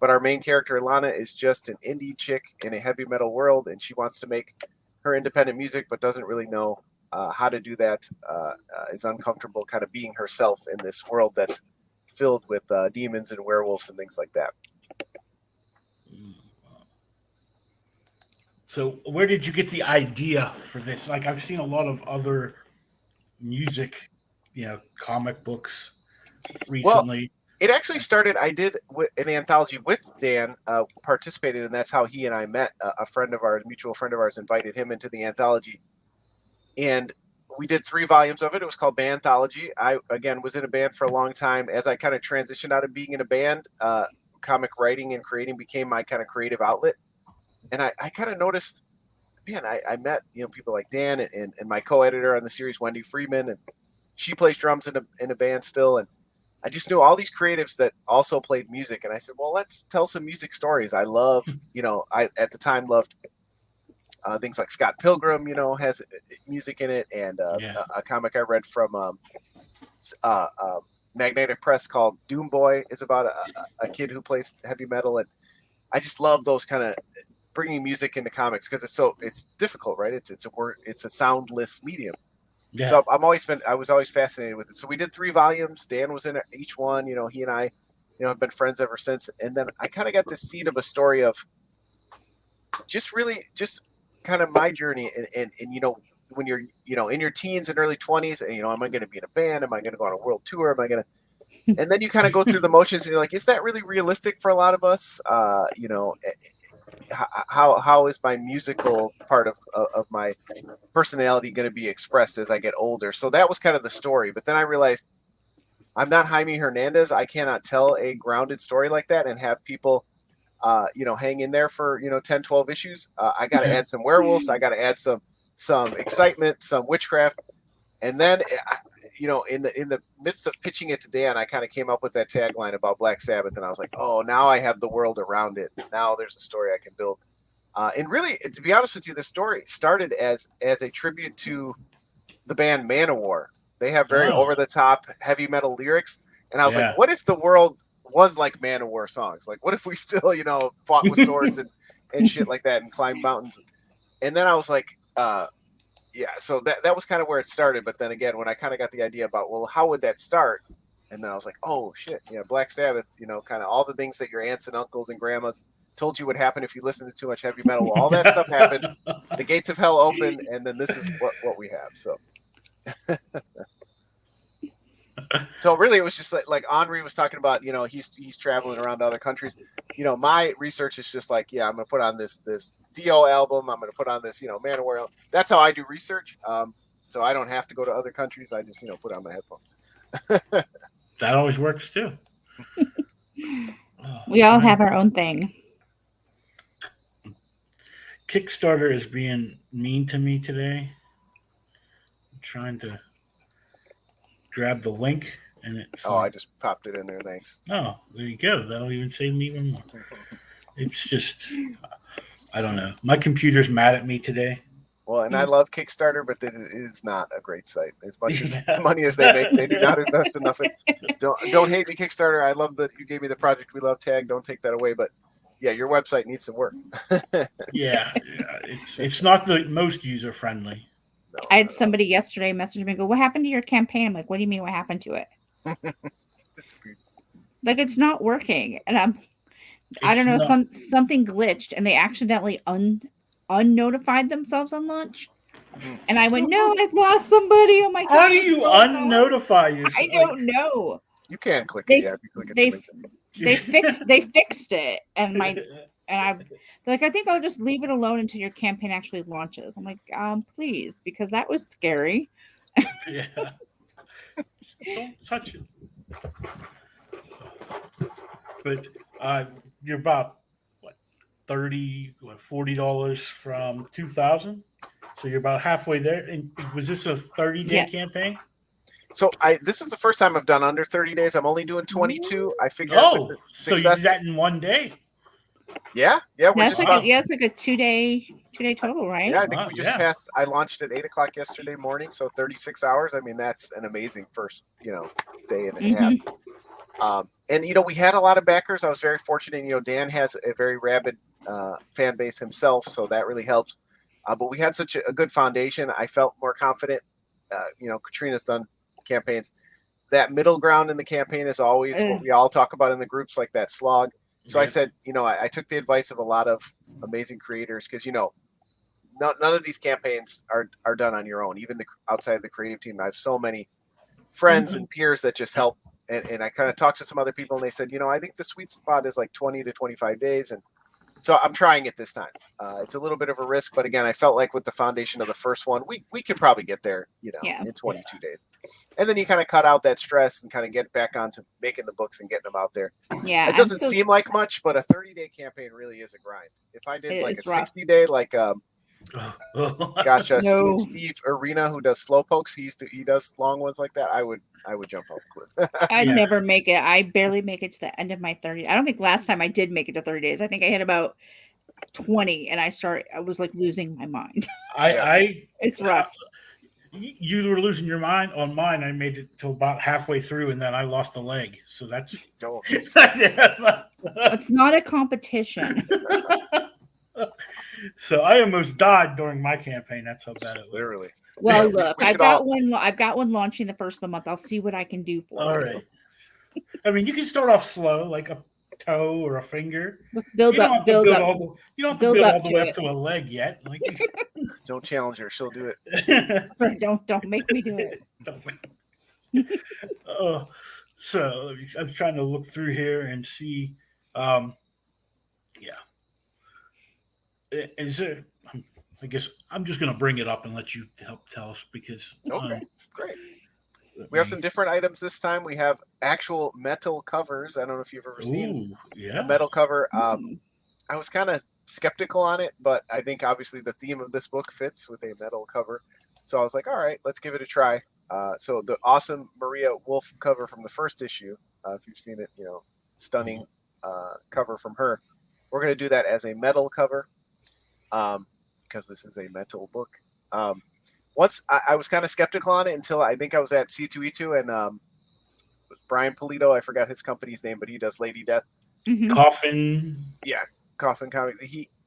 But our main character, Ilana, is just an indie chick in a heavy metal world, and she wants to make her independent music, but doesn't really know how to do that. Is uncomfortable kind of being herself in this world that's filled with demons and werewolves and things like that. So where did you get the idea for this? Like, I've seen a lot of other music, comic books recently. It actually started. I did an anthology with Dan, participated, and that's how he and I met. A friend of ours, mutual friend of ours, invited him into the anthology, and we did 3 volumes of it. It was called Banthology. I again was in a band for a long time. As I kind of transitioned out of being in a band, comic writing and creating became my kind of creative outlet, and I kind of noticed. Man, I met people like Dan and my co-editor on the series, Wendy Freeman, and she plays drums in a band still, and I just knew all these creatives that also played music, and I said, well, let's tell some music stories. I love, I at the time loved things like Scott Pilgrim, has music in it, and a comic I read from Magnetic Press called Doom Boy is about a kid who plays heavy metal, and I just love those kind of bringing music into comics because it's difficult, right? It's a soundless medium. Yeah. So I was always fascinated with it. So we did 3 volumes. Dan was in each one. He and I, have been friends ever since. And then I kind of got this seed of a story of just kind of my journey. And when you're, in your teens and early 20s, and, am I going to be in a band? Am I going to go on a world tour? Am I going to, and then you kind of go through the motions and you're like, is that really realistic for a lot of us? How is my musical part of my personality going to be expressed as I get older? So that was kind of the story. But then I realized I'm not Jaime Hernandez. I cannot tell a grounded story like that and have people, hang in there for, 10, 12 issues. I got to add some werewolves. I got to add some excitement, some witchcraft. And then, in the midst of pitching it to Dan, I kind of came up with that tagline about Black Sabbath, and I was like, "Oh, now I have the world around it. Now there's a story I can build." And really, to be honest with you, the story started as a tribute to the band Manowar. They have very over the top heavy metal lyrics, and I was like, "What if the world was like Manowar songs? Like, what if we still, fought with swords and shit like that and climbed mountains?" And then I was like, so that was kind of where it started. But then again, when I kind of got the idea about, well, how would that start? And then I was like, oh shit, Black Sabbath, kind of all the things that your aunts and uncles and grandmas told you would happen if you listened to too much heavy metal. Well, all that stuff happened. The gates of hell opened, and then this is what we have. So, so really, it was just like Onrie was talking about. He's traveling around to other countries. My research is just like, I'm going to put on this Dio album. I'm going to put on this, Manowar. That's how I do research. So I don't have to go to other countries. I just, put on my headphones. That always works too. We all have our own thing. Kickstarter is being mean to me today. I'm trying to grab the link, and it's I just popped it in there. Thanks. Oh, there you go. That'll even save me even more. It's just, I don't know. My computer's mad at me today. Well, and I love Kickstarter, but it is not a great site. As much as money as they make, they do not invest enough in. Don't hate me, Kickstarter. I love that you gave me the Project We Love tag. Don't take that away, but yeah, your website needs some work. yeah, it's not the most user friendly. No, I had somebody yesterday message me and go, "What happened to your campaign?" I'm like, "What do you mean? What happened to it?" Like, it's not working, and I don't know, something glitched, and they accidentally unnotified themselves on launch. And I went, "No, I've lost somebody. Oh my god!" How do you unnotify yourself? I don't know. You can click it. Yeah, if you click it. They fixed it, and I'm like, I think I'll just leave it alone until your campaign actually launches. I'm like, please, because that was scary. Yeah. Don't touch it. But you're about $40 from 2,000, so you're about halfway there. And was this a 30-day campaign? So this is the first time I've done under 30 days. I'm only doing 22. I figured. So you did that in one day? Yeah. It's like a two-day total, right? Yeah, I think we just passed. I launched at 8:00 yesterday morning, so 36 hours. I mean, that's an amazing first day and a half. And we had a lot of backers. I was very fortunate. Dan has a very rabid fan base himself, so that really helps. But we had such a good foundation. I felt more confident. Katrina's done campaigns. That middle ground in the campaign is always what we all talk about in the groups, like that slog. So I said, I took the advice of a lot of amazing creators because, none of these campaigns are done on your own. Even outside the creative team, I have so many friends and peers that just help and I kind of talked to some other people, and they said, I think the sweet spot is like 20 to 25 days, and so I'm trying it this time. It's a little bit of a risk, but again, I felt like with the foundation of the first one, we could probably get there, Yeah. in 22 days. And then you kind of cut out that stress and kind of get back onto making the books and getting them out there. Yeah. It doesn't seem like much, but a 30-day campaign really is a grind. If I did like a 60-day, like No. Steve Arena, who does slow pokes, he does long ones like that. I would jump off a cliff. I never make it. I barely make it to the end of my 30. I don't think last time I did make it to 30 days. I think I hit about 20, and I was like losing my mind. It's rough. You were losing your mind. On mine, I made it till about halfway through, and then I lost a leg. So that's It's not a competition. So I almost died during my campaign. That's how bad it was. Literally. Well, look, I've got one launching the first of the month. I'll see what I can do for All right. I mean, you can start off slow, like a toe or a finger. Let's build up. You don't have to build all the way up to a leg yet. Like, don't challenge her; she'll do it. Don't make me do it. So I'm trying to look through here and see. Is there? I guess I'm just going to bring it up and let you help tell us because. Okay, great. We have some different items this time. We have actual metal covers. I don't know if you've ever seen a metal cover. I was kind of skeptical on it, but I think obviously the theme of this book fits with a metal cover. So I was like, all right, let's give it a try. So the awesome Maria Wolf cover from the first issue, if you've seen it, stunning cover from her. We're going to do that as a metal cover because this is a metal book. Once I was kind of skeptical on it until I think I was at C2E2 and Brian Polito, I forgot his company's name, but he does Lady Death. Mm-hmm. Coffin. Yeah, Coffin comic.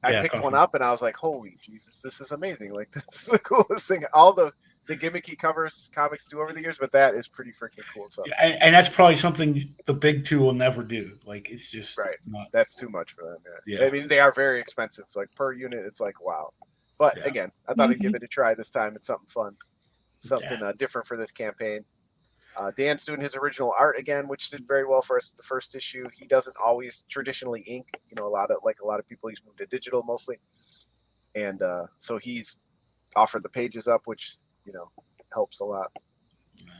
I picked one up and I was like, holy Jesus, this is amazing. Like, this is the coolest thing. All the gimmicky covers comics do over the years, but that is pretty freaking cool. So, and that's probably something the big two will never do. Like, it's just that's too much for them. Yeah. I mean, they are very expensive. Like, per unit, it's like, wow. But again, I thought I'd give it a try this time. It's something fun, something different for this campaign. Dan's doing his original art again, which did very well for us the first issue. He doesn't always traditionally ink, a lot of people, he's moved to digital mostly. And so he's offered the pages up, which, helps a lot. Nice.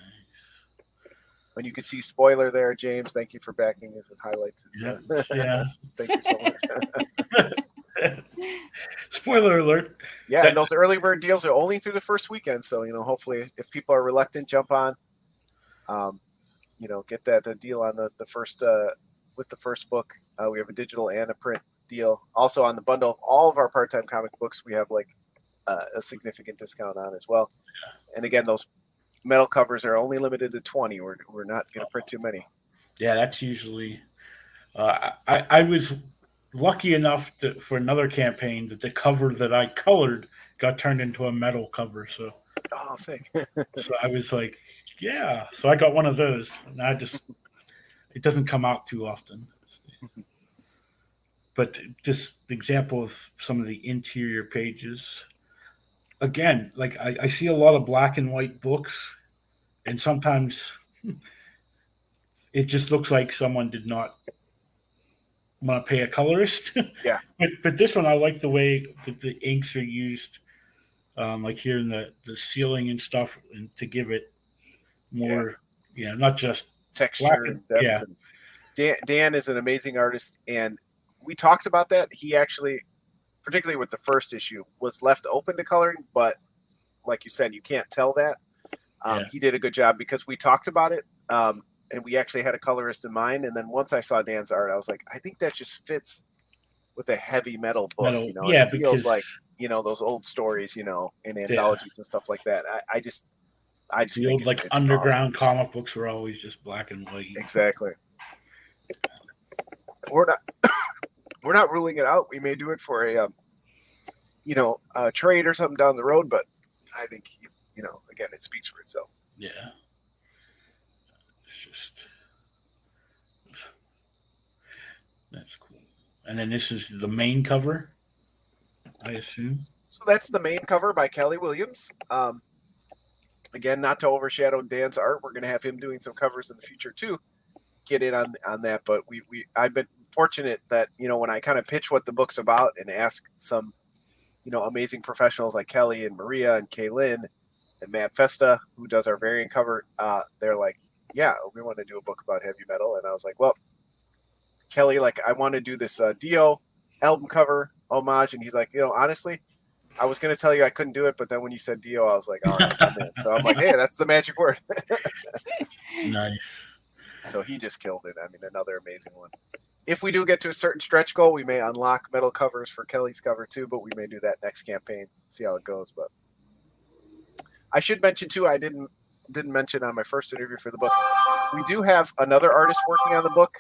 When you can see spoiler there, James, thank you for backing us and highlights. Thank you so much. Spoiler alert. Yeah, and those early bird deals are only through the first weekend. So, hopefully if people are reluctant, jump on. Get that deal on the first with the first book. We have a digital and a print deal. Also on the bundle of all of our part-time comic books, we have a significant discount on as well. And again, those metal covers are only limited to 20. We're not going to print too many. Yeah, that's usually. I was lucky enough for another campaign that the cover that I colored got turned into a metal cover. So. Oh, sick. So I was like. Yeah, so I got one of those, and it doesn't come out too often. But this example of some of the interior pages, again, like I see a lot of black and white books, and sometimes it just looks like someone did not want to pay a colorist. Yeah. But this one, I like the way that the inks are used, like here in the ceiling and stuff, and to give it more, not just texture and depth. And Dan is an amazing artist, and we talked about that. He actually, particularly with the first issue, was left open to coloring, but like you said, you can't tell that. He did a good job because we talked about it, and we actually had a colorist in mind. And then once I saw Dan's art, I was like, I think that just fits with a heavy metal book. It feels like those old stories, in anthologies and stuff like that. I just the old like underground comic books were always just black and white. Exactly. We're not ruling it out. We may do it for a trade or something down the road, but I think again, it speaks for itself. Yeah. It's just that's cool. And then this is the main cover, I assume. So that's the main cover by Kelly Williams. Again, not to overshadow Dan's art, we're going to have him doing some covers in the future too. get in on that, but I've been fortunate that, you know, when I kind of pitch what the book's about and ask some, you know, amazing professionals like Kelly and Maria and Kaylin and Matt Festa, who does our variant cover, they're like, yeah, we want to do a book about heavy metal. And I was like, well, Kelly, like, I want to do this Dio album cover homage. And he's like, you know, honestly, I was going to tell you I couldn't do it, but then when you said Dio, I was like, all right, I'm in. So I'm like, hey, that's the magic word. Nice. So he just killed it. I mean, another amazing one. If we do get to a certain stretch goal, we may unlock metal covers for Kelly's cover too, but we may do that next campaign, see how it goes. But I should mention too, I didn't mention on my first interview for the book, we do have another artist working on the book.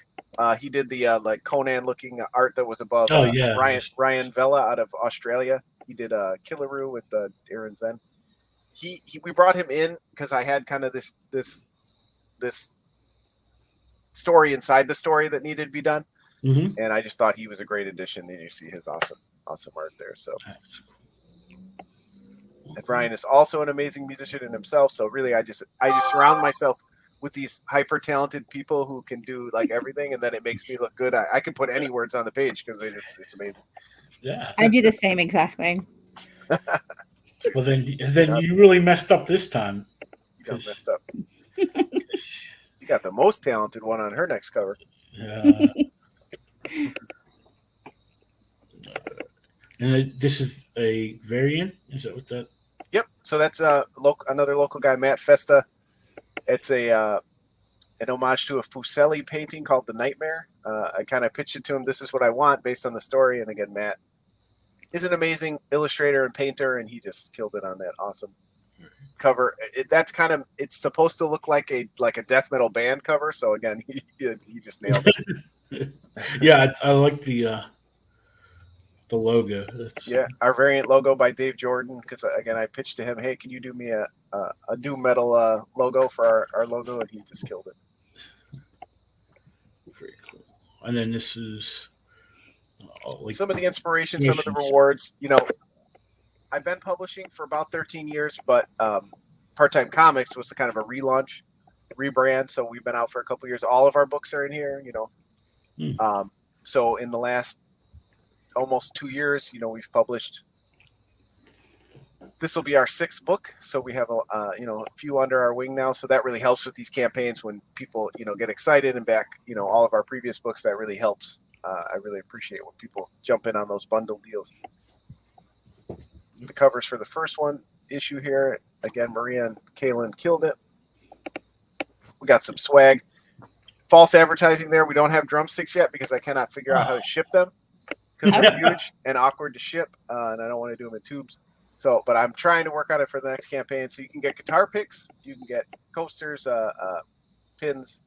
He did the like Conan looking art that was above Ryan Vella out of Australia. He did Killaroo with Aaron Zen. We brought him in because I had kind of this story inside the story that needed to be done. Mm-hmm. And I just thought he was a great addition, and you see his awesome art there. So, and Ryan is also an amazing musician in himself. So really, I just surround myself with these hyper talented people who can do like everything, and then it makes me look good. I can put any words on the page because it's amazing. Yeah, I do the same exact thing. Well, then you really messed up this time. You got messed up. You got the most talented one on her next cover. And this is a variant. Is that what that? Yep. So that's another local guy, Matt Festa. It's an homage to a Fuseli painting called The Nightmare. I kind of pitched it to him. This is what I want based on the story. And again, Matt is an amazing illustrator and painter, and he just killed it on that awesome cover. It's supposed to look like a death metal band cover. So again, he just nailed it. Yeah, I like the logo. Yeah, our variant logo by Dave Jordan. Because again, I pitched to him, hey, can you do me a doom metal logo for our logo, and he just killed it. Very cool. And then this is some of the inspiration, some of the rewards. You know, I've been publishing for about 13 years, but Part-Time Comics was kind of a relaunch, rebrand. So we've been out for a couple of years. All of our books are in here, you know. So in the last almost 2 years, you know, we've published. This will be our 6th book, so we have a few under our wing now. So that really helps with these campaigns when people, you know, get excited and back, you know, all of our previous books. That really helps. I really appreciate when people jump in on those bundle deals. The covers for the first issue here, again, Maria and Kaylin killed it. We got some swag. False advertising there. We don't have drumsticks yet because I cannot figure out how to ship them because they're huge and awkward to ship, and I don't want to do them in tubes. So, but I'm trying to work on it for the next campaign. So you can get guitar picks, you can get coasters, pins,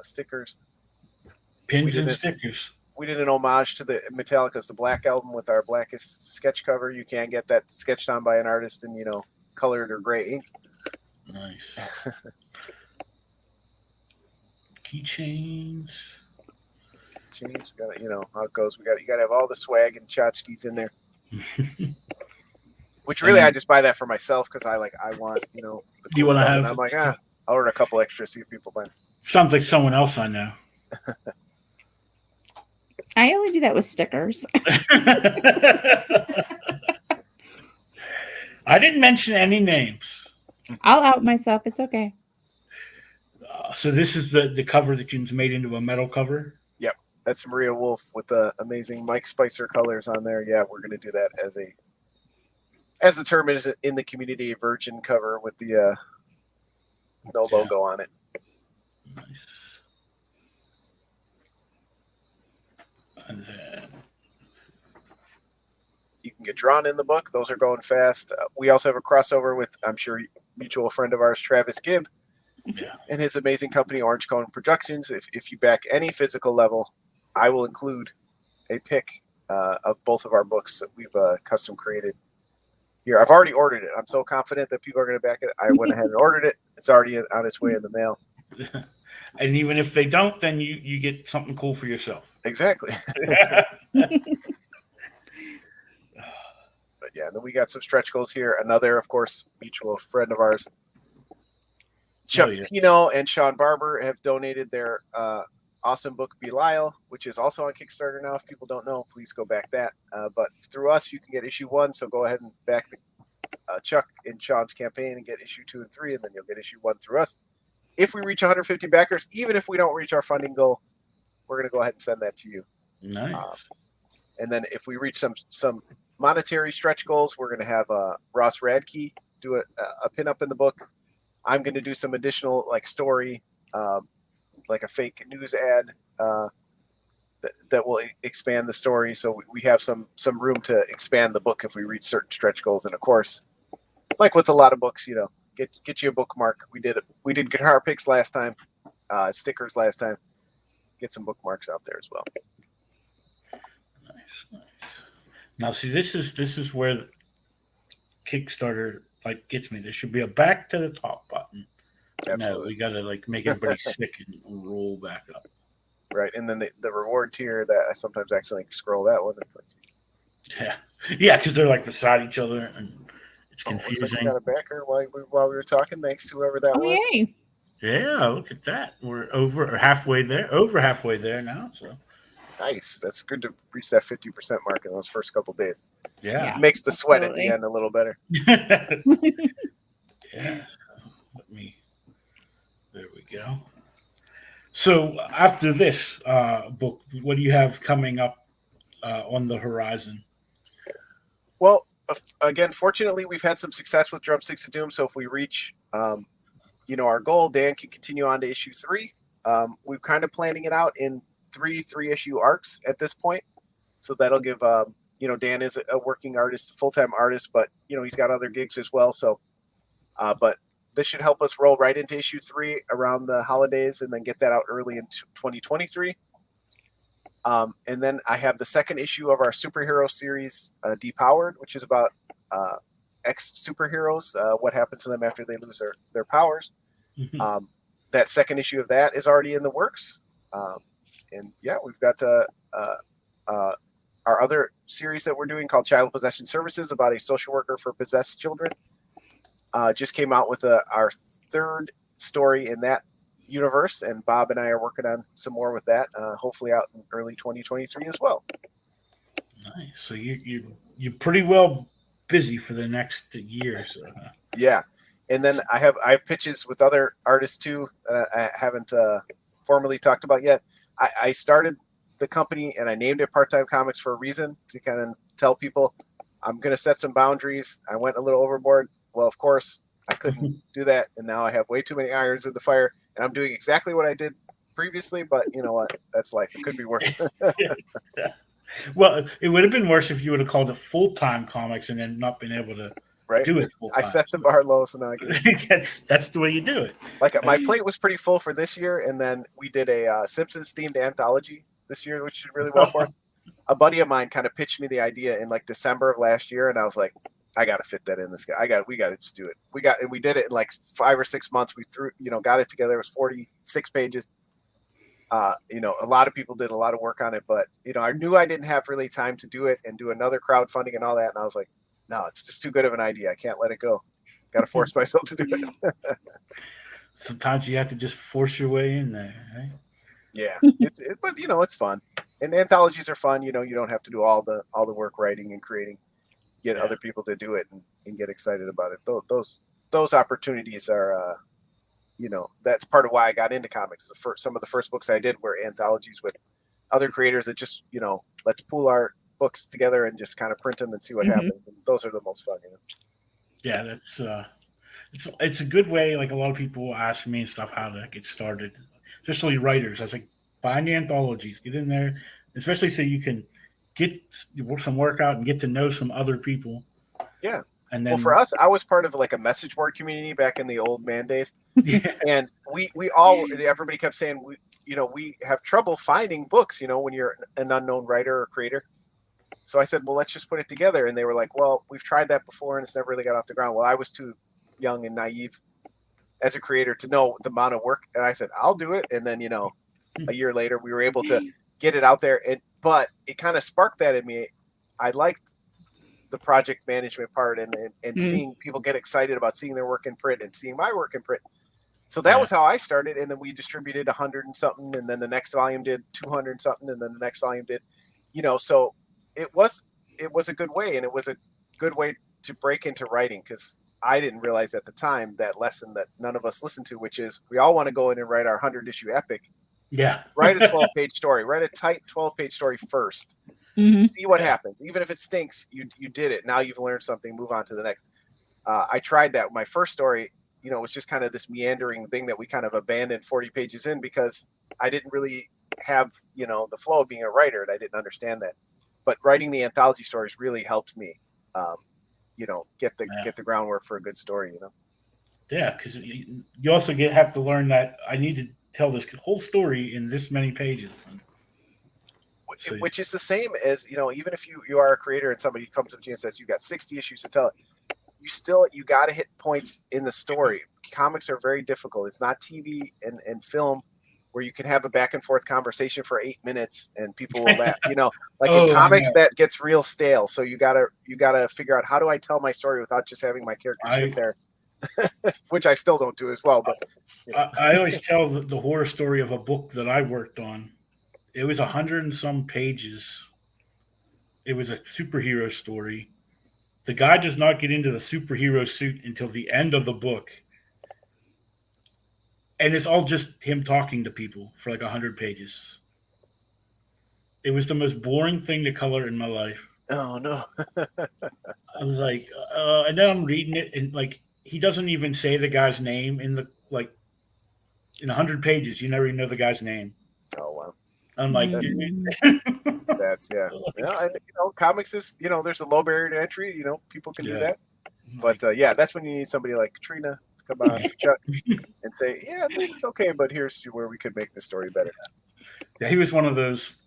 stickers. Pins and stickers. We did an homage to the Metallica's The Black Album with our Blackest sketch cover. You can get that sketched on by an artist in, you know, colored or gray ink. Nice. Keychains. Keychains. We got, you know how it goes. You got to have all the swag and tchotchkes in there. Which really, I just buy that for myself because I want, you know. Do you want to have? I'm like, I'll order a couple extra, see if people buy. Sounds like someone else I know. I only do that with stickers. I didn't mention any names. I'll out myself. It's okay. So this is the cover that you made into a metal cover? Yep. That's Maria Wolf with the amazing Mike Spicer colors on there. Yeah, we're going to do that as the term is in the community, a virgin cover with the no logo on it. Nice. And then you can get drawn in the book. Those are going fast. We also have a crossover with, I'm sure, mutual friend of ours, Travis Gibb, and his amazing company, Orange Cone Productions. If you back any physical level, I will include a pic of both of our books that we've custom created here. I've already ordered it. I'm so confident that people are going to back it. I went ahead and ordered it. It's already on its way in the mail. And even if they don't, then you get something cool for yourself. Exactly. But yeah, then we got some stretch goals here. Another, of course, mutual friend of ours, Chuck yeah. Pino and Sean Barber have donated their awesome book Belial, which is also on Kickstarter now. If people don't know, please go back that. But through us, you can get issue 1. So go ahead and back the Chuck and Sean's campaign and get issue 2 and 3, and then you'll get issue 1 through us. If we reach 150 backers, even if we don't reach our funding goal, we're going to go ahead and send that to you. Nice. And then if we reach some monetary stretch goals, we're going to have Ross Radke do a pinup in the book. I'm going to do some additional like story, like a fake news ad that will expand the story. So we have some room to expand the book if we reach certain stretch goals. And of course, like with a lot of books, get you a bookmark. We did guitar picks last time, stickers last time. Get some bookmarks out there as well. Nice. Now, see, this is where Kickstarter like gets me. There should be a back to the top button. Absolutely. No, we gotta like make everybody sick and roll back up. Right, and then the reward tier that I sometimes accidentally scroll that one. It's like, yeah, because they're like beside each other and it's confusing. Looks like we got a backer while we were talking. Thanks to whoever that was. Yay. Yeah, look at that. We're over halfway there now. So Nice. That's good to reach that 50% mark in those first couple days. yeah. Makes the sweat absolutely. at the end a little better. Yeah. There we go. So after this book, what do you have coming up on the horizon? Well, again, fortunately, we've had some success with Drumsticks of Doom. So if we reach, our goal, Dan can continue on to issue 3. We're kind of planning it out in 3 issue arcs at this point. So that'll give, Dan is a working artist, full-time artist, but, he's got other gigs as well. So, but this should help us roll right into issue 3 around the holidays and then get that out early in 2023. And then I have the second issue of our superhero series, Depowered, which is about ex-superheroes, what happens to them after they lose their powers. That second issue of that is already in the works. And yeah, we've got our other series that we're doing called Child Possession Services, about a social worker for possessed children. Just came out with our 3rd story in that universe, and Bob and I are working on some more with that, hopefully out in early 2023 as well. Nice. So you're pretty well busy for the next year. So yeah, and then I have pitches with other artists too. I haven't formally talked about yet. I started the company and I named it Part-Time Comics for a reason, to kind of tell people I'm going to set some boundaries. I went a little overboard. Well, of course, I couldn't do that, and now I have way too many irons in the fire, and I'm doing exactly what I did previously, but you know what? That's life. It could be worse. yeah. Well, it would have been worse if you would have called it Full-Time Comics and then not been able to do it full-time. I set the bar low, so now I can. That's the way you do it. Like my plate was pretty full for this year, and then we did a Simpsons-themed anthology this year, which did really well for us. A buddy of mine kind of pitched me the idea in like December of last year, and I was like, I got to fit that in this guy. We got to just do it. We did it in like 5 or 6 months. We got it together. It was 46 pages. A lot of people did a lot of work on it, but I knew I didn't have really time to do it and do another crowdfunding and all that. And I was like, no, it's just too good of an idea. I can't let it go. Got to force myself to do it. Sometimes you have to just force your way in there, right? Yeah, but it's fun, and anthologies are fun. You don't have to do all the work writing and creating. Get other people to do it and get excited about it. Those opportunities are, that's part of why I got into comics. Some of the first books I did were anthologies with other creators that just, let's pool our books together and just kind of print them and see what happens. And those are the most fun. Yeah, that's it's a good way. Like a lot of people ask me and stuff how to get started, especially writers. I was like, find the anthologies, get in there, especially so you can get some work out and get to know some other people. Yeah. And then, for us, I was part of like a message board community back in the old man days. Yeah. And everybody kept saying, we have trouble finding books, when you're an unknown writer or creator. So I said, well, let's just put it together. And they were like, well, we've tried that before and it's never really got off the ground. Well, I was too young and naive as a creator to know the amount of work. And I said, I'll do it. And then, a year later, we were able to get it out there. But it kind of sparked that in me. I liked the project management part and seeing people get excited about seeing their work in print and seeing my work in print. So that Yeah. was how I started, and then we distributed 100 and something, and then the next volume did 200 and something, and then the next volume did, so it was a good way, and it was a good way to break into writing, because I didn't realize at the time that lesson that none of us listen to, which is we all want to go in and write our 100-issue epic. Yeah. Write a 12-page story. Write a tight 12-page story first. Mhm. See what happens. Even if it stinks, you did it. Now you've learned something. Move on to the next. I tried that. My first story, it was just kind of this meandering thing that we kind of abandoned 40 pages in because I didn't really have, the flow of being a writer, and I didn't understand that. But writing the anthology stories really helped me, get the groundwork for a good story, Yeah, because you also have to learn that I need to tell this whole story in this many pages. So, which is the same as, even if you are a creator and somebody comes up to you and says, you got 60 issues to tell it, you got to hit points in the story. Comics are very difficult. It's not TV and film where you can have a back and forth conversation for 8 minutes and people will laugh, in comics that gets real stale. So you gotta figure out, how do I tell my story without just having my characters sit there, which I still don't do as well. But I always tell the horror story of a book that I worked on. It was 100 and some pages. It was a superhero story. The guy does not get into the superhero suit until the end of the book. And it's all just him talking to people for like 100 pages. It was the most boring thing to color in my life. Oh, no. I was like, and then I'm reading it, and like, he doesn't even say the guy's name in 100 pages. You never even know the guy's name. Oh, wow. I'm like, dude. That's, yeah. And, comics is, there's a low barrier to entry. People can do that. But, that's when you need somebody like Katrina to come on, Chuck, and say, yeah, this is okay, but here's where we could make the story better. Yeah, he was one of those,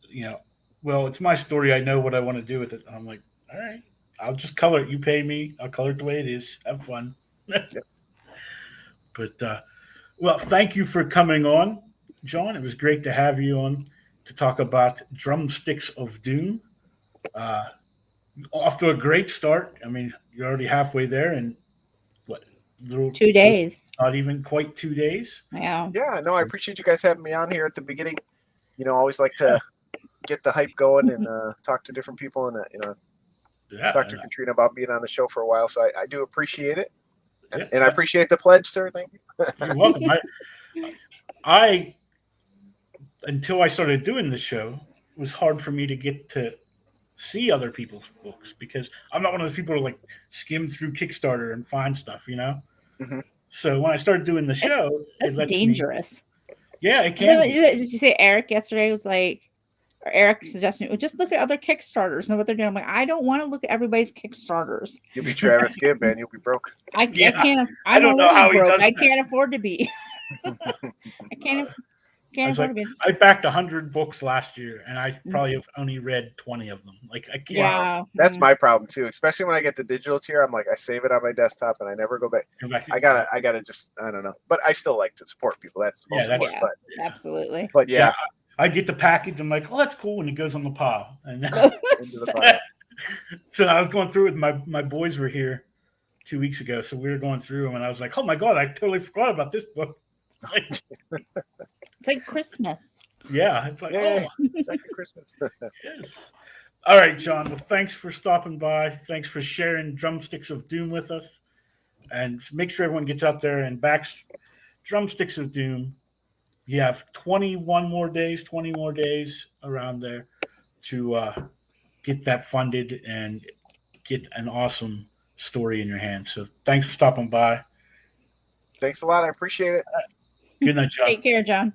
well, it's my story. I know what I want to do with it. I'm like, all right, I'll just color it. You pay me. I'll color it the way it is. Have fun. Yep. But, well, thank you for coming on, John. It was great to have you on to talk about Drumsticks of Doom. Off to a great start. I mean, you're already halfway there, and 2 days. Not even quite 2 days. Yeah. Yeah, no, I appreciate you guys having me on here at the beginning. Always like to get the hype going and talk to different people and talk to Katrina about being on the show for a while. So I do appreciate it, and I appreciate the pledge, sir. Thank you. You're welcome. I until I started doing the show, it was hard for me to get to see other people's books because I'm not one of those people who like skim through Kickstarter and find stuff, Mm-hmm. So when I started doing the show, it's dangerous. It can. Did you say Eric yesterday was like, or Eric suggested, just look at other Kickstarters and what they're doing. I'm like, I don't want to look at everybody's Kickstarters. You'll be Travis Gibb, man. You'll be broke. I can't. I don't know how he does I that. can't afford to be. I can't afford to be. I backed 100 books last year, and I probably have only read 20 of them. Like I can't. Yeah, that's my problem too. Especially when I get the digital tier, I'm like, I save it on my desktop and I never go back. I gotta just, I don't know. But I still like to support people. That's most important. But, absolutely. But I get the package. I'm like, oh, that's cool, and it goes on the pile. And into the pile. So I was going through with my boys were here 2 weeks ago, so we were going through them, and I was like, oh my god, I totally forgot about this book. It's like Christmas. Yeah, it's like second Christmas. Yes. All right, John. Well, thanks for stopping by. Thanks for sharing Drumsticks of Doom with us, and make sure everyone gets out there and backs Drumsticks of Doom. You have 20 more days around there to get that funded and get an awesome story in your hands. So thanks for stopping by. Thanks a lot. I appreciate it. Good night, John. Take care, John.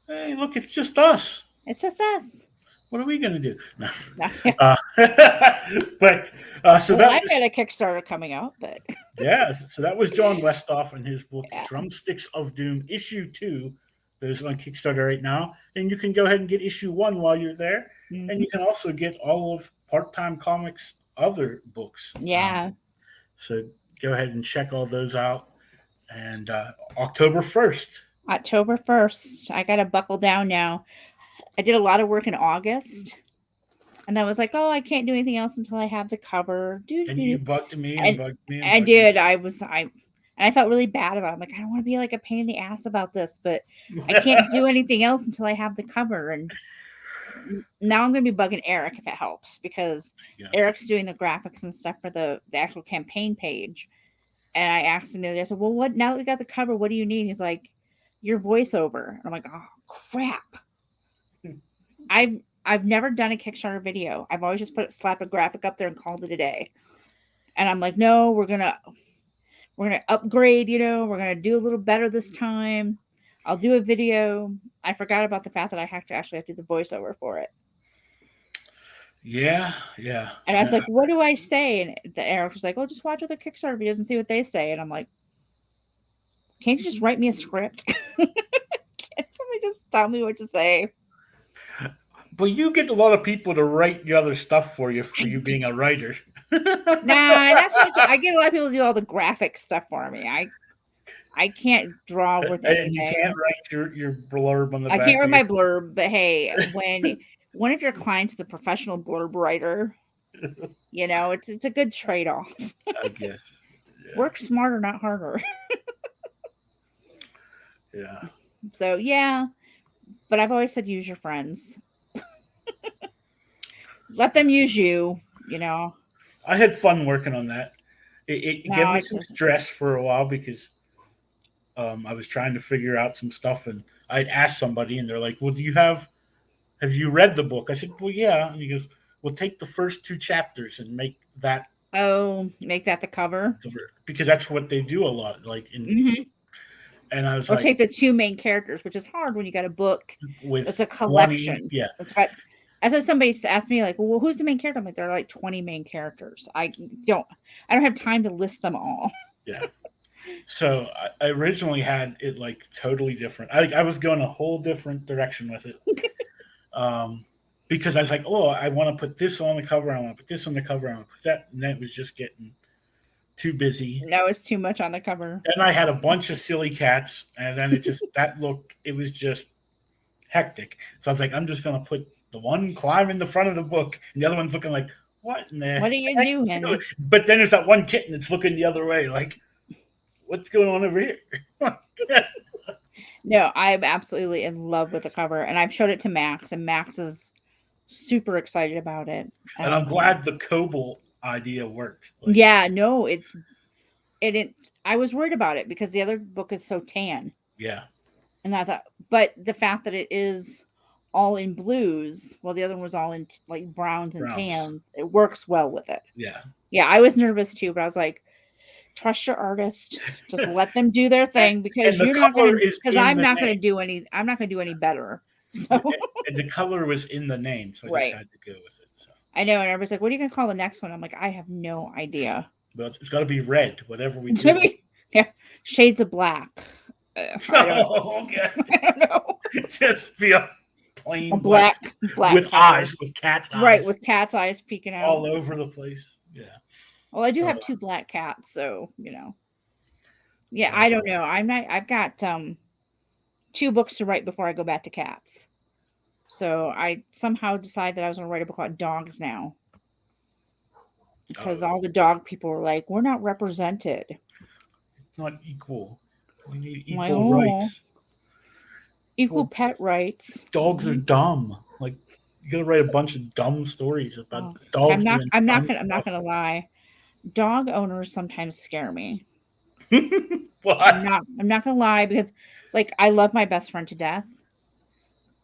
Hey, look, it's just us. It's just us. What are we going to do? No. But so I've got a Kickstarter coming out, but yeah. So that was John Westhoff and his book Drumsticks of Doom, issue 2. That is on Kickstarter right now, and you can go ahead and get issue 1 while you're there, and you can also get all of Part-Time Comics' other books. Yeah. So go ahead and check all those out. And October 1st. October 1st. I got to buckle down now. I did a lot of work in August. And I was like, oh, I can't do anything else until I have the cover. And you bugged me. I did. I And I felt really bad about it. I'm like, I don't want to be like a pain in the ass about this, but I can't do anything else until I have the cover. And now I'm going to be bugging Eric if it helps, because Eric's doing the graphics and stuff for the actual campaign page. And I asked him the other day, I said, well, what, now that we got the cover, what do you need? He's like, your voiceover. And I'm like, oh, crap. I've never done a Kickstarter video. I've always just slap a graphic up there and called it a day. And I'm like, no, we're gonna upgrade, we're gonna do a little better this time. I'll do a video. I forgot about the fact that I have to do the voiceover for it. Yeah. And I was like, what do I say? And the Eric was like, oh, just watch other Kickstarter videos and see what they say. And I'm like, can't you just write me a script? Can't somebody just tell me what to say? But you get a lot of people to write the other stuff for you being a writer. Nah, that's what I get a lot of people to do all the graphic stuff for me. I can't draw with anything. And you can't write your blurb on the back. I can't write my blurb, but hey, when one of your clients is a professional blurb writer, it's a good trade-off. I guess. Yeah. Work smarter, not harder. Yeah. So yeah, but I've always said use your friends. Let them use you. I had fun working on that. It gave me some stress for a while because I was trying to figure out some stuff, and I'd asked somebody, and they're like, "Well, have you read the book?" I said, "Well, yeah." And he goes, "Well, take the first 2 chapters and make that." Oh, make that the cover, because that's what they do a lot. Like in, and I was take the 2 main characters, which is hard when you got a book with it's a collection. 20, yeah, it's got. I said somebody asked me like, well, who's the main character? I'm like, there are like 20 main characters. I don't have time to list them all. Yeah. So I originally had it like totally different. I was going a whole different direction with it. Because I was like, oh, I want to put this on the cover. I want to put this on the cover. I want to put that. And then it was just getting too busy. That was too much on the cover. Then I had a bunch of silly cats. And then it was just hectic. So I was like, I'm just going to put the one climb in the front of the book, and the other one's looking like, what in there? What are you doing? But then there's that one kitten that's looking the other way, like, what's going on over here? No, I'm absolutely in love with the cover, and I've showed it to Max, and Max is super excited about it. And I'm glad the Cobalt idea worked. Like, yeah, no, I was worried about it because the other book is so tan. Yeah. And I thought, but the fact that it is all in blues, while the other one was all in like browns and tans, it works well with it. Yeah, I was nervous too, but I was like, trust your artist, just let them do their thing, because I'm not going to do any better. So and the color was in the name, so I just had to go with it. So I know, and everybody's like, what are you going to call the next one? I'm like, I have no idea. But it's got to be red, whatever we do. Shades of black. I don't know. Just be a plain black with eyes, with cat's eyes. Right, with cat's eyes peeking out. All over the place. Yeah. Well, I do have 2 black cats, so, Yeah, I don't know. I've got 2 books to write before I go back to cats. So I somehow decided I was going to write a book about dogs now. Because all the dog people were like, we're not represented. It's not equal. We need equal rights. Equal pet rights. Dogs are dumb. Like, you gotta write a bunch of dumb stories about dogs. I'm not gonna lie. Dog owners sometimes scare me. I'm not gonna lie, because like I love my best friend to death.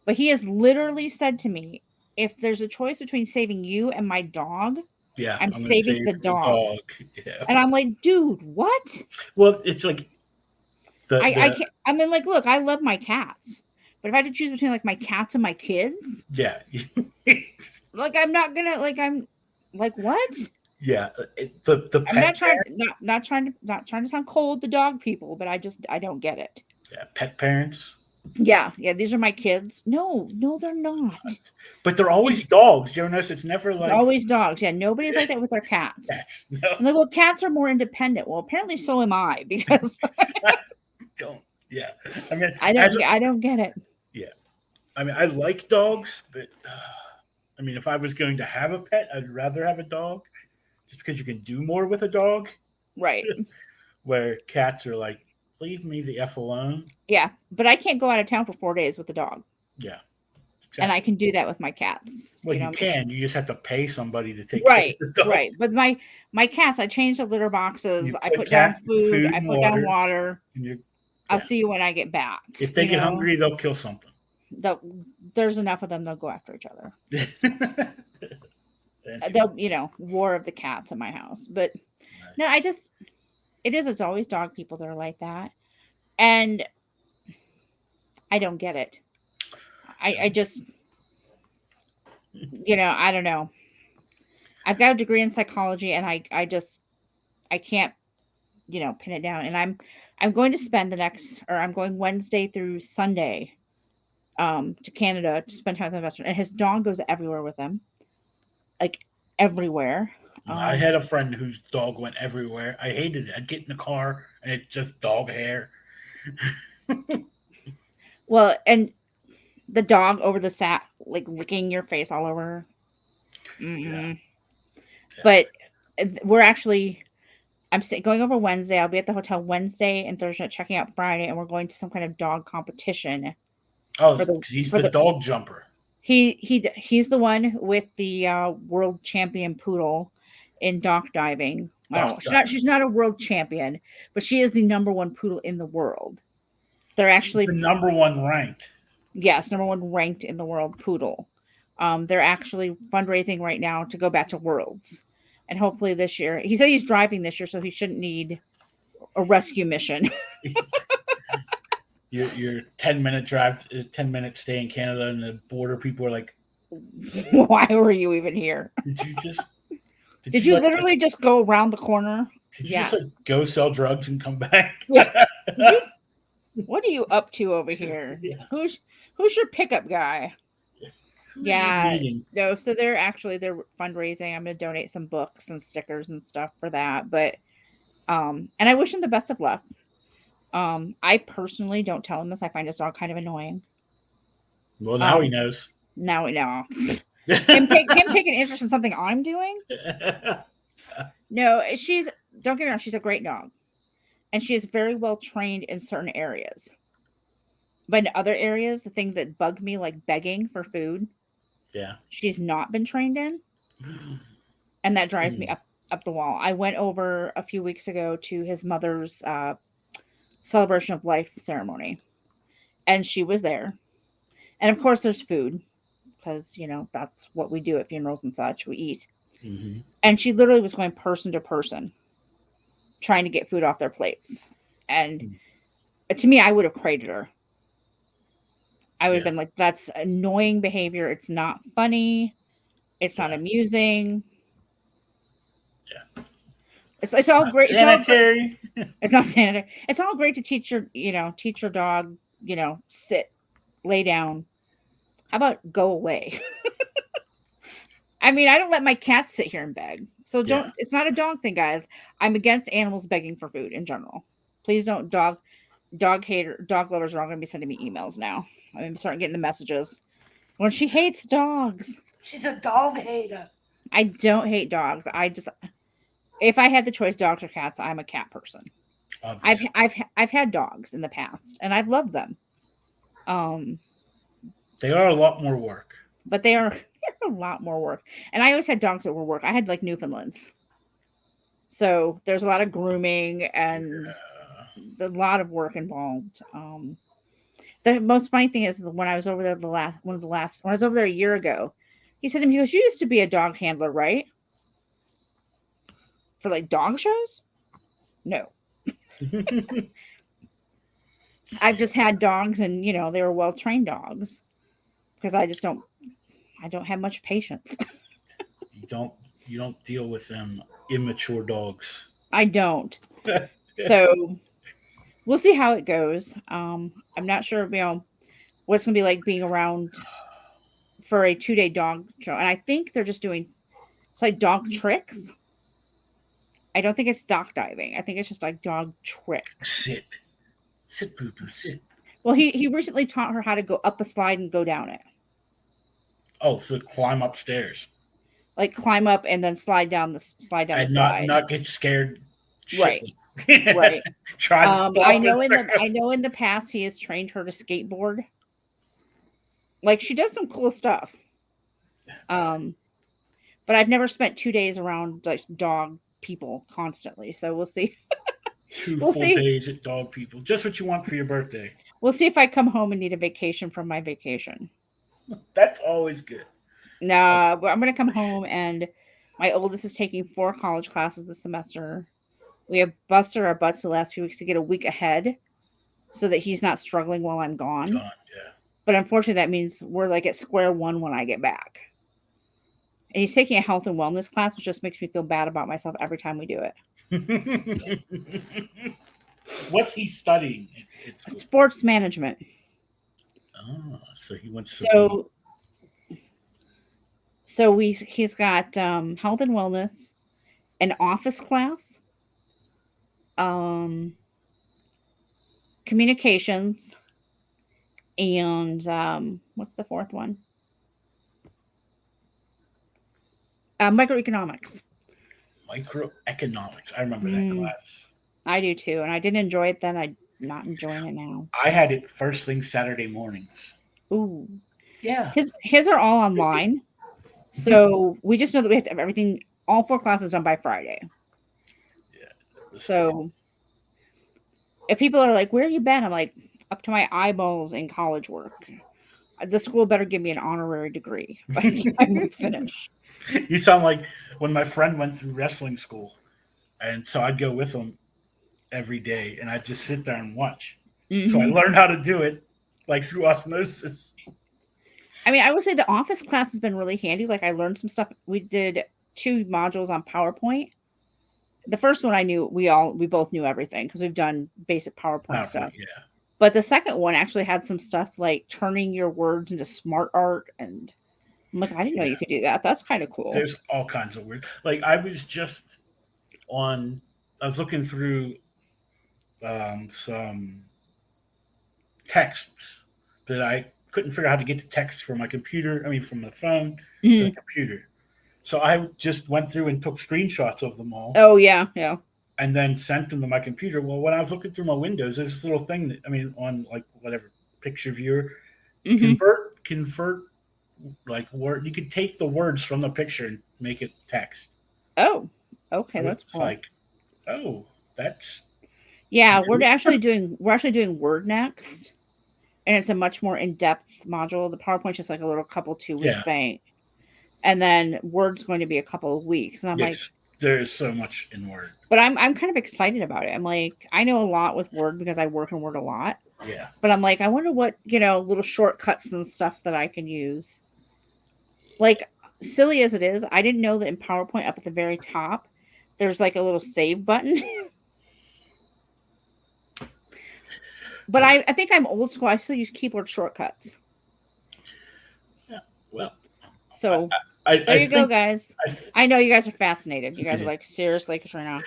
But he has literally said to me, if there's a choice between saving you and my dog, I'm saving the dog. Yeah. And I'm like, dude, what? Well, it's like I can't. I mean, like, look, I love my cats, but if I had to choose between like my cats and my kids, yeah, like I'm not gonna I'm like what? Yeah, the I'm not trying to sound cold to dog people, but I don't get it. Yeah, pet parents. Yeah, these are my kids. No, they're not. But they're always dogs. You ever notice it's never like always dogs. Yeah, nobody's like that with their cats. Yes, no. I'm like, well, cats are more independent. Well, apparently so am I, because yeah. I mean, I don't get it. Yeah, I mean, I like dogs, but I mean, if I was going to have a pet, I'd rather have a dog, just because you can do more with a dog. Right. where cats are like, leave me the F alone. Yeah, but I can't go out of town for 4 days with the dog. Yeah. And I Exactly. can do that with my cats. Well, you you know, can. You just have to pay somebody to take care right, of the dog. right. But my cats, I change the litter boxes. You I put put down cat food. food I and put down water. water. And I'll yeah. see you when I get back. If they you get know? hungry, they'll kill something. There's enough of them. They'll go after each other. Anyway. They'll, war of the cats in my house. But no, it's always dog people that are like that. And I don't get it. I just, I don't know. I've got a degree in psychology, and I can't, pin it down. And I'm going to spend I'm going Wednesday through Sunday, to Canada to spend time with my best friend. And his dog goes everywhere with him, like everywhere. I had a friend whose dog went everywhere. I hated it. I'd get in the car and it's just dog hair. Well, and the dog over the sat, like licking your face all over. Yeah. But we're actually, I'm going over Wednesday. I'll be at the hotel Wednesday and Thursday, checking out Friday, and we're going to some kind of dog competition. Oh, he's the dog jumper. He's the one with the world champion poodle in dock diving. She's not a world champion, but she is the number one poodle in the world. They're actually the number one ranked. Yes, number one ranked in the world poodle. They're actually fundraising right now to go back to Worlds. And hopefully this year, he said he's driving this year, so he shouldn't need a rescue mission. Your 10-minute drive, 10-minute stay in Canada, and the border people are like, why were you even here? Did you literally just go around the corner? Did you just go sell drugs and come back? Yeah. What are you up to over here? Yeah. Who's your pickup guy? Yeah. No, so they're fundraising. I'm going to donate some books and stickers and stuff for that. But, and I wish him the best of luck. I personally don't tell him this. I find his dog kind of annoying. Well, now he knows. Now we know. him taking interest in something I'm doing. No, don't get me wrong, she's a great dog. And she is very well trained in certain areas. But in other areas, the thing that bugged me, like begging for food, she's not been trained in. And that drives me up the wall. I went over a few weeks ago to his mother's celebration of life ceremony. And she was there. And of course, there's food. Because, that's what we do at funerals and such. We eat. Mm-hmm. And she literally was going person to person, trying to get food off their plates. And to me, I would have crated her. I would have been like, that's annoying behavior. It's not funny. It's not amusing. Yeah. It's all great. Sanitary. It's not sanitary. It's all great to teach your dog, sit, lay down. How about go away? I mean, I don't let my cats sit here and beg. So it's not a dog thing, guys. I'm against animals begging for food in general. Please don't. Dog lovers are all going to be sending me emails now. I'm starting getting the messages. When she hates dogs. She's a dog hater. I don't hate dogs. If I had the choice, dogs or cats, I'm a cat person. Obviously. I've had dogs in the past, and I've loved them. They are a lot more work. But they're a lot more work. And I always had dogs that were work. I had like Newfoundlands. So there's a lot of grooming and a lot of work involved. The most funny thing is when I was over there when I was over there a year ago, he said to me, he goes, "You used to be a dog handler, right? For like dog shows?" No. I've just had dogs and, they were well-trained dogs. Because I don't have much patience. You don't deal with them immature dogs. I don't. So we'll see how it goes. I'm not sure, what it's gonna be like being around for a 2-day dog show. And I think they're just doing it's like dog tricks. I don't think it's dock diving. I think it's just like dog tricks. Sit, Poo-Poo, sit. Well, he recently taught her how to go up a slide and go down it. Oh, so climb upstairs. Like climb up and then slide down the slide. And not get scared Right. shitless. Right. Try to stop I know us. I know in the past he has trained her to skateboard. Like she does some cool stuff. But I've never spent 2 days around like dog people constantly. So we'll see. 2 We'll full see. days at dog people. Just what you want for your birthday. We'll see if I come home and need a vacation from my vacation. That's always good. Nah, but I'm gonna come home and my oldest is taking 4 college classes this semester. We have busted our butts the last few weeks to get a week ahead so that he's not struggling while I'm gone. Gone, yeah. But unfortunately, that means we're like at square one when I get back. And he's taking a health and wellness class, which just makes me feel bad about myself every time we do it. What's he studying? Sports management. Oh, so he wants to. He's got health and wellness, an office class, communications, and what's the fourth one? Microeconomics. Microeconomics. I remember that class. I do too, and I didn't enjoy it then. I'm not enjoying it now. I had it first thing Saturday mornings. Ooh. Yeah. His are all online. So we just know that we have to have everything, all 4 classes done by Friday. Yeah. So if people are like, where have you been? I'm like, up to my eyeballs in college work. The school better give me an honorary degree by the time we finish. You sound like when my friend went through wrestling school. And so I'd go with him every day and I'd just sit there and watch. Mm-hmm. So I learned how to do it like through osmosis. I mean, I would say the office class has been really handy. Like I learned some stuff. We did 2 modules on PowerPoint. The first one I knew, we both knew everything because we've done basic PowerPoint stuff. Yeah. But the second one actually had some stuff like turning your words into smart art. And I'm like, I didn't know you could do that. That's kind of cool. There's all kinds of weird. Like I was looking through some texts that I couldn't figure out how to get the text from my computer. I mean, from the phone to the computer. So I just went through and took screenshots of them all. Oh, yeah, yeah. And then sent them to my computer. Well, when I was looking through my windows, there's this little thing that, on like whatever, picture viewer, convert like word. You could take the words from the picture and make it text. Oh, okay. That's It's cool. like, oh, that's. Yeah, we're actually doing Word next. And it's a much more in-depth module. The PowerPoint's just like a little couple 2-week thing. And then Word's going to be a couple of weeks. And I'm like, there's so much in Word. But I'm kind of excited about it. I'm like, I know a lot with Word because I work in Word a lot. Yeah. But I'm like, I wonder what, little shortcuts and stuff that I can use. Like, silly as it is, I didn't know that in PowerPoint up at the very top, there's like a little save button. But I think I'm old school. I still use keyboard shortcuts. Yeah. Well. So there you go, guys. I know you guys are fascinated. You guys are like, seriously, Katrina,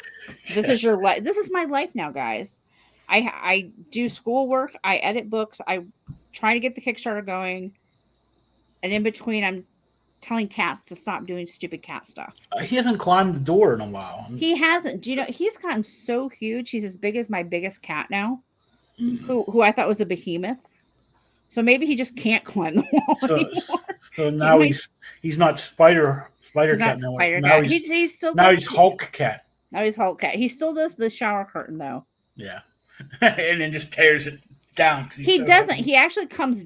this is your life. This is my life now, guys. I do schoolwork. I edit books. I try to get the Kickstarter going. And in between, I'm telling cats to stop doing stupid cat stuff. He hasn't climbed the door in a while. He hasn't. Do you know, he's gotten so huge. He's as big as my biggest cat now. Who I thought was a behemoth. So maybe he just can't climb the wall anymore. So now he's not spider cat no more. Now he's still he's Hulk cat. Now he's Hulk cat. He still does the shower curtain though. Yeah. And then just tears it down. He doesn't. He actually comes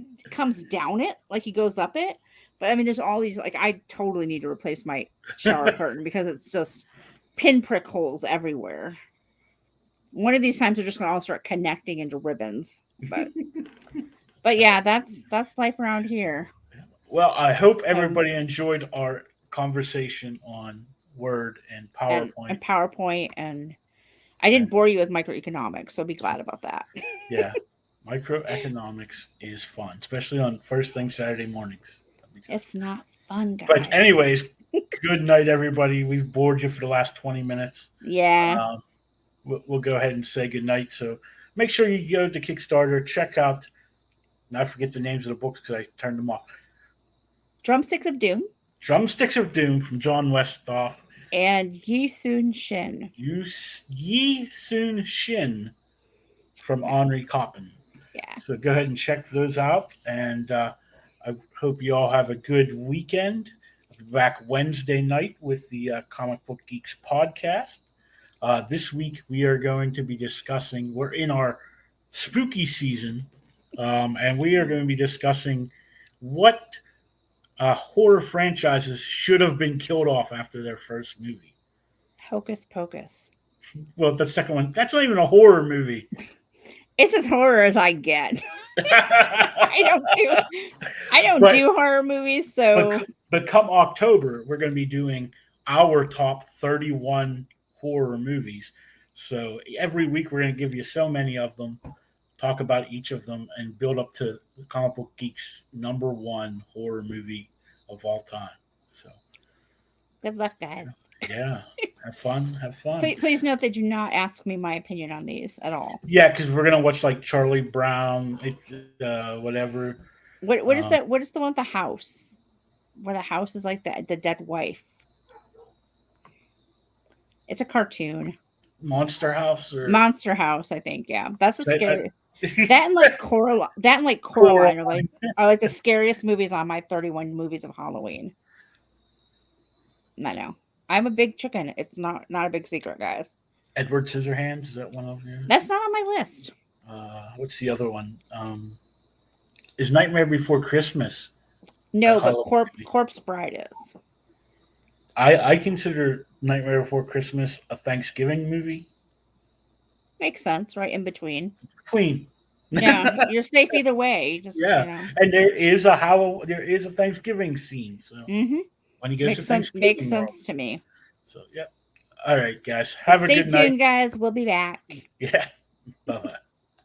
down it, like he goes up it. But I mean, there's all these, like, I totally need to replace my shower curtain because it's just pinprick holes everywhere. One of these times we're just going to all start connecting into ribbons. But yeah, that's life around here. Well, I hope everybody enjoyed our conversation on Word and PowerPoint. And I didn't bore you with microeconomics, so be glad about that. Yeah. Microeconomics is fun, especially on first thing Saturday mornings. It's not fun, guys. But anyways, good night, everybody. We've bored you for the last 20 minutes. Yeah. We'll go ahead and say good night. So make sure you go to Kickstarter, check out, and I forget the names of the books because I turned them off. Drumsticks of Doom from John Westhoff. and Yi Soon Shin. Yi Soon Shin from Onrie Kompan. Yeah. So go ahead and check those out. And I hope you all have a good weekend. I'll be back Wednesday night with the Comic Book Geeks podcast. This week we are going to be discussing, we're in our spooky season, and we are going to be discussing what horror franchises should have been killed off after their first movie. Hocus Pocus. Well, the second one, that's not even a horror movie. It's as horror as I get. I don't But- do horror movies, so But come October, we're going to be doing our top 31 horror movies. So every week we're going to give you so many of them, talk about each of them, and build up to the Comic Book Geeks' #1 horror movie of all time. So good luck, guys. yeah, have fun. Please note that do not ask me my opinion on these at all. Yeah, because we're gonna watch like Charlie Brown, whatever. What is that? What is the one with the house? Where the house is like the dead wife. It's a cartoon. Monster House or Monster House, I think. Yeah, that's the That- scary. That and like Coraline are like the scariest movies on my 31 movies of Halloween. I know. I'm a big chicken. It's not a big secret, guys. Edward Scissorhands, is that one of you? That's not on my list. What's the other one? Is Nightmare Before Christmas? No, The but Halloween movie. Corpse Bride is. I consider Nightmare Before Christmas a Thanksgiving movie. Makes sense, right? In between. Queen. Yeah, you're safe either way. Just, Yeah. you know. And there is a Thanksgiving scene. So when he goes to Thanksgiving, Makes sense to me. So yeah. All right, guys. Have a Stay good night. tuned, guys. We'll be back. Yeah. Bye bye.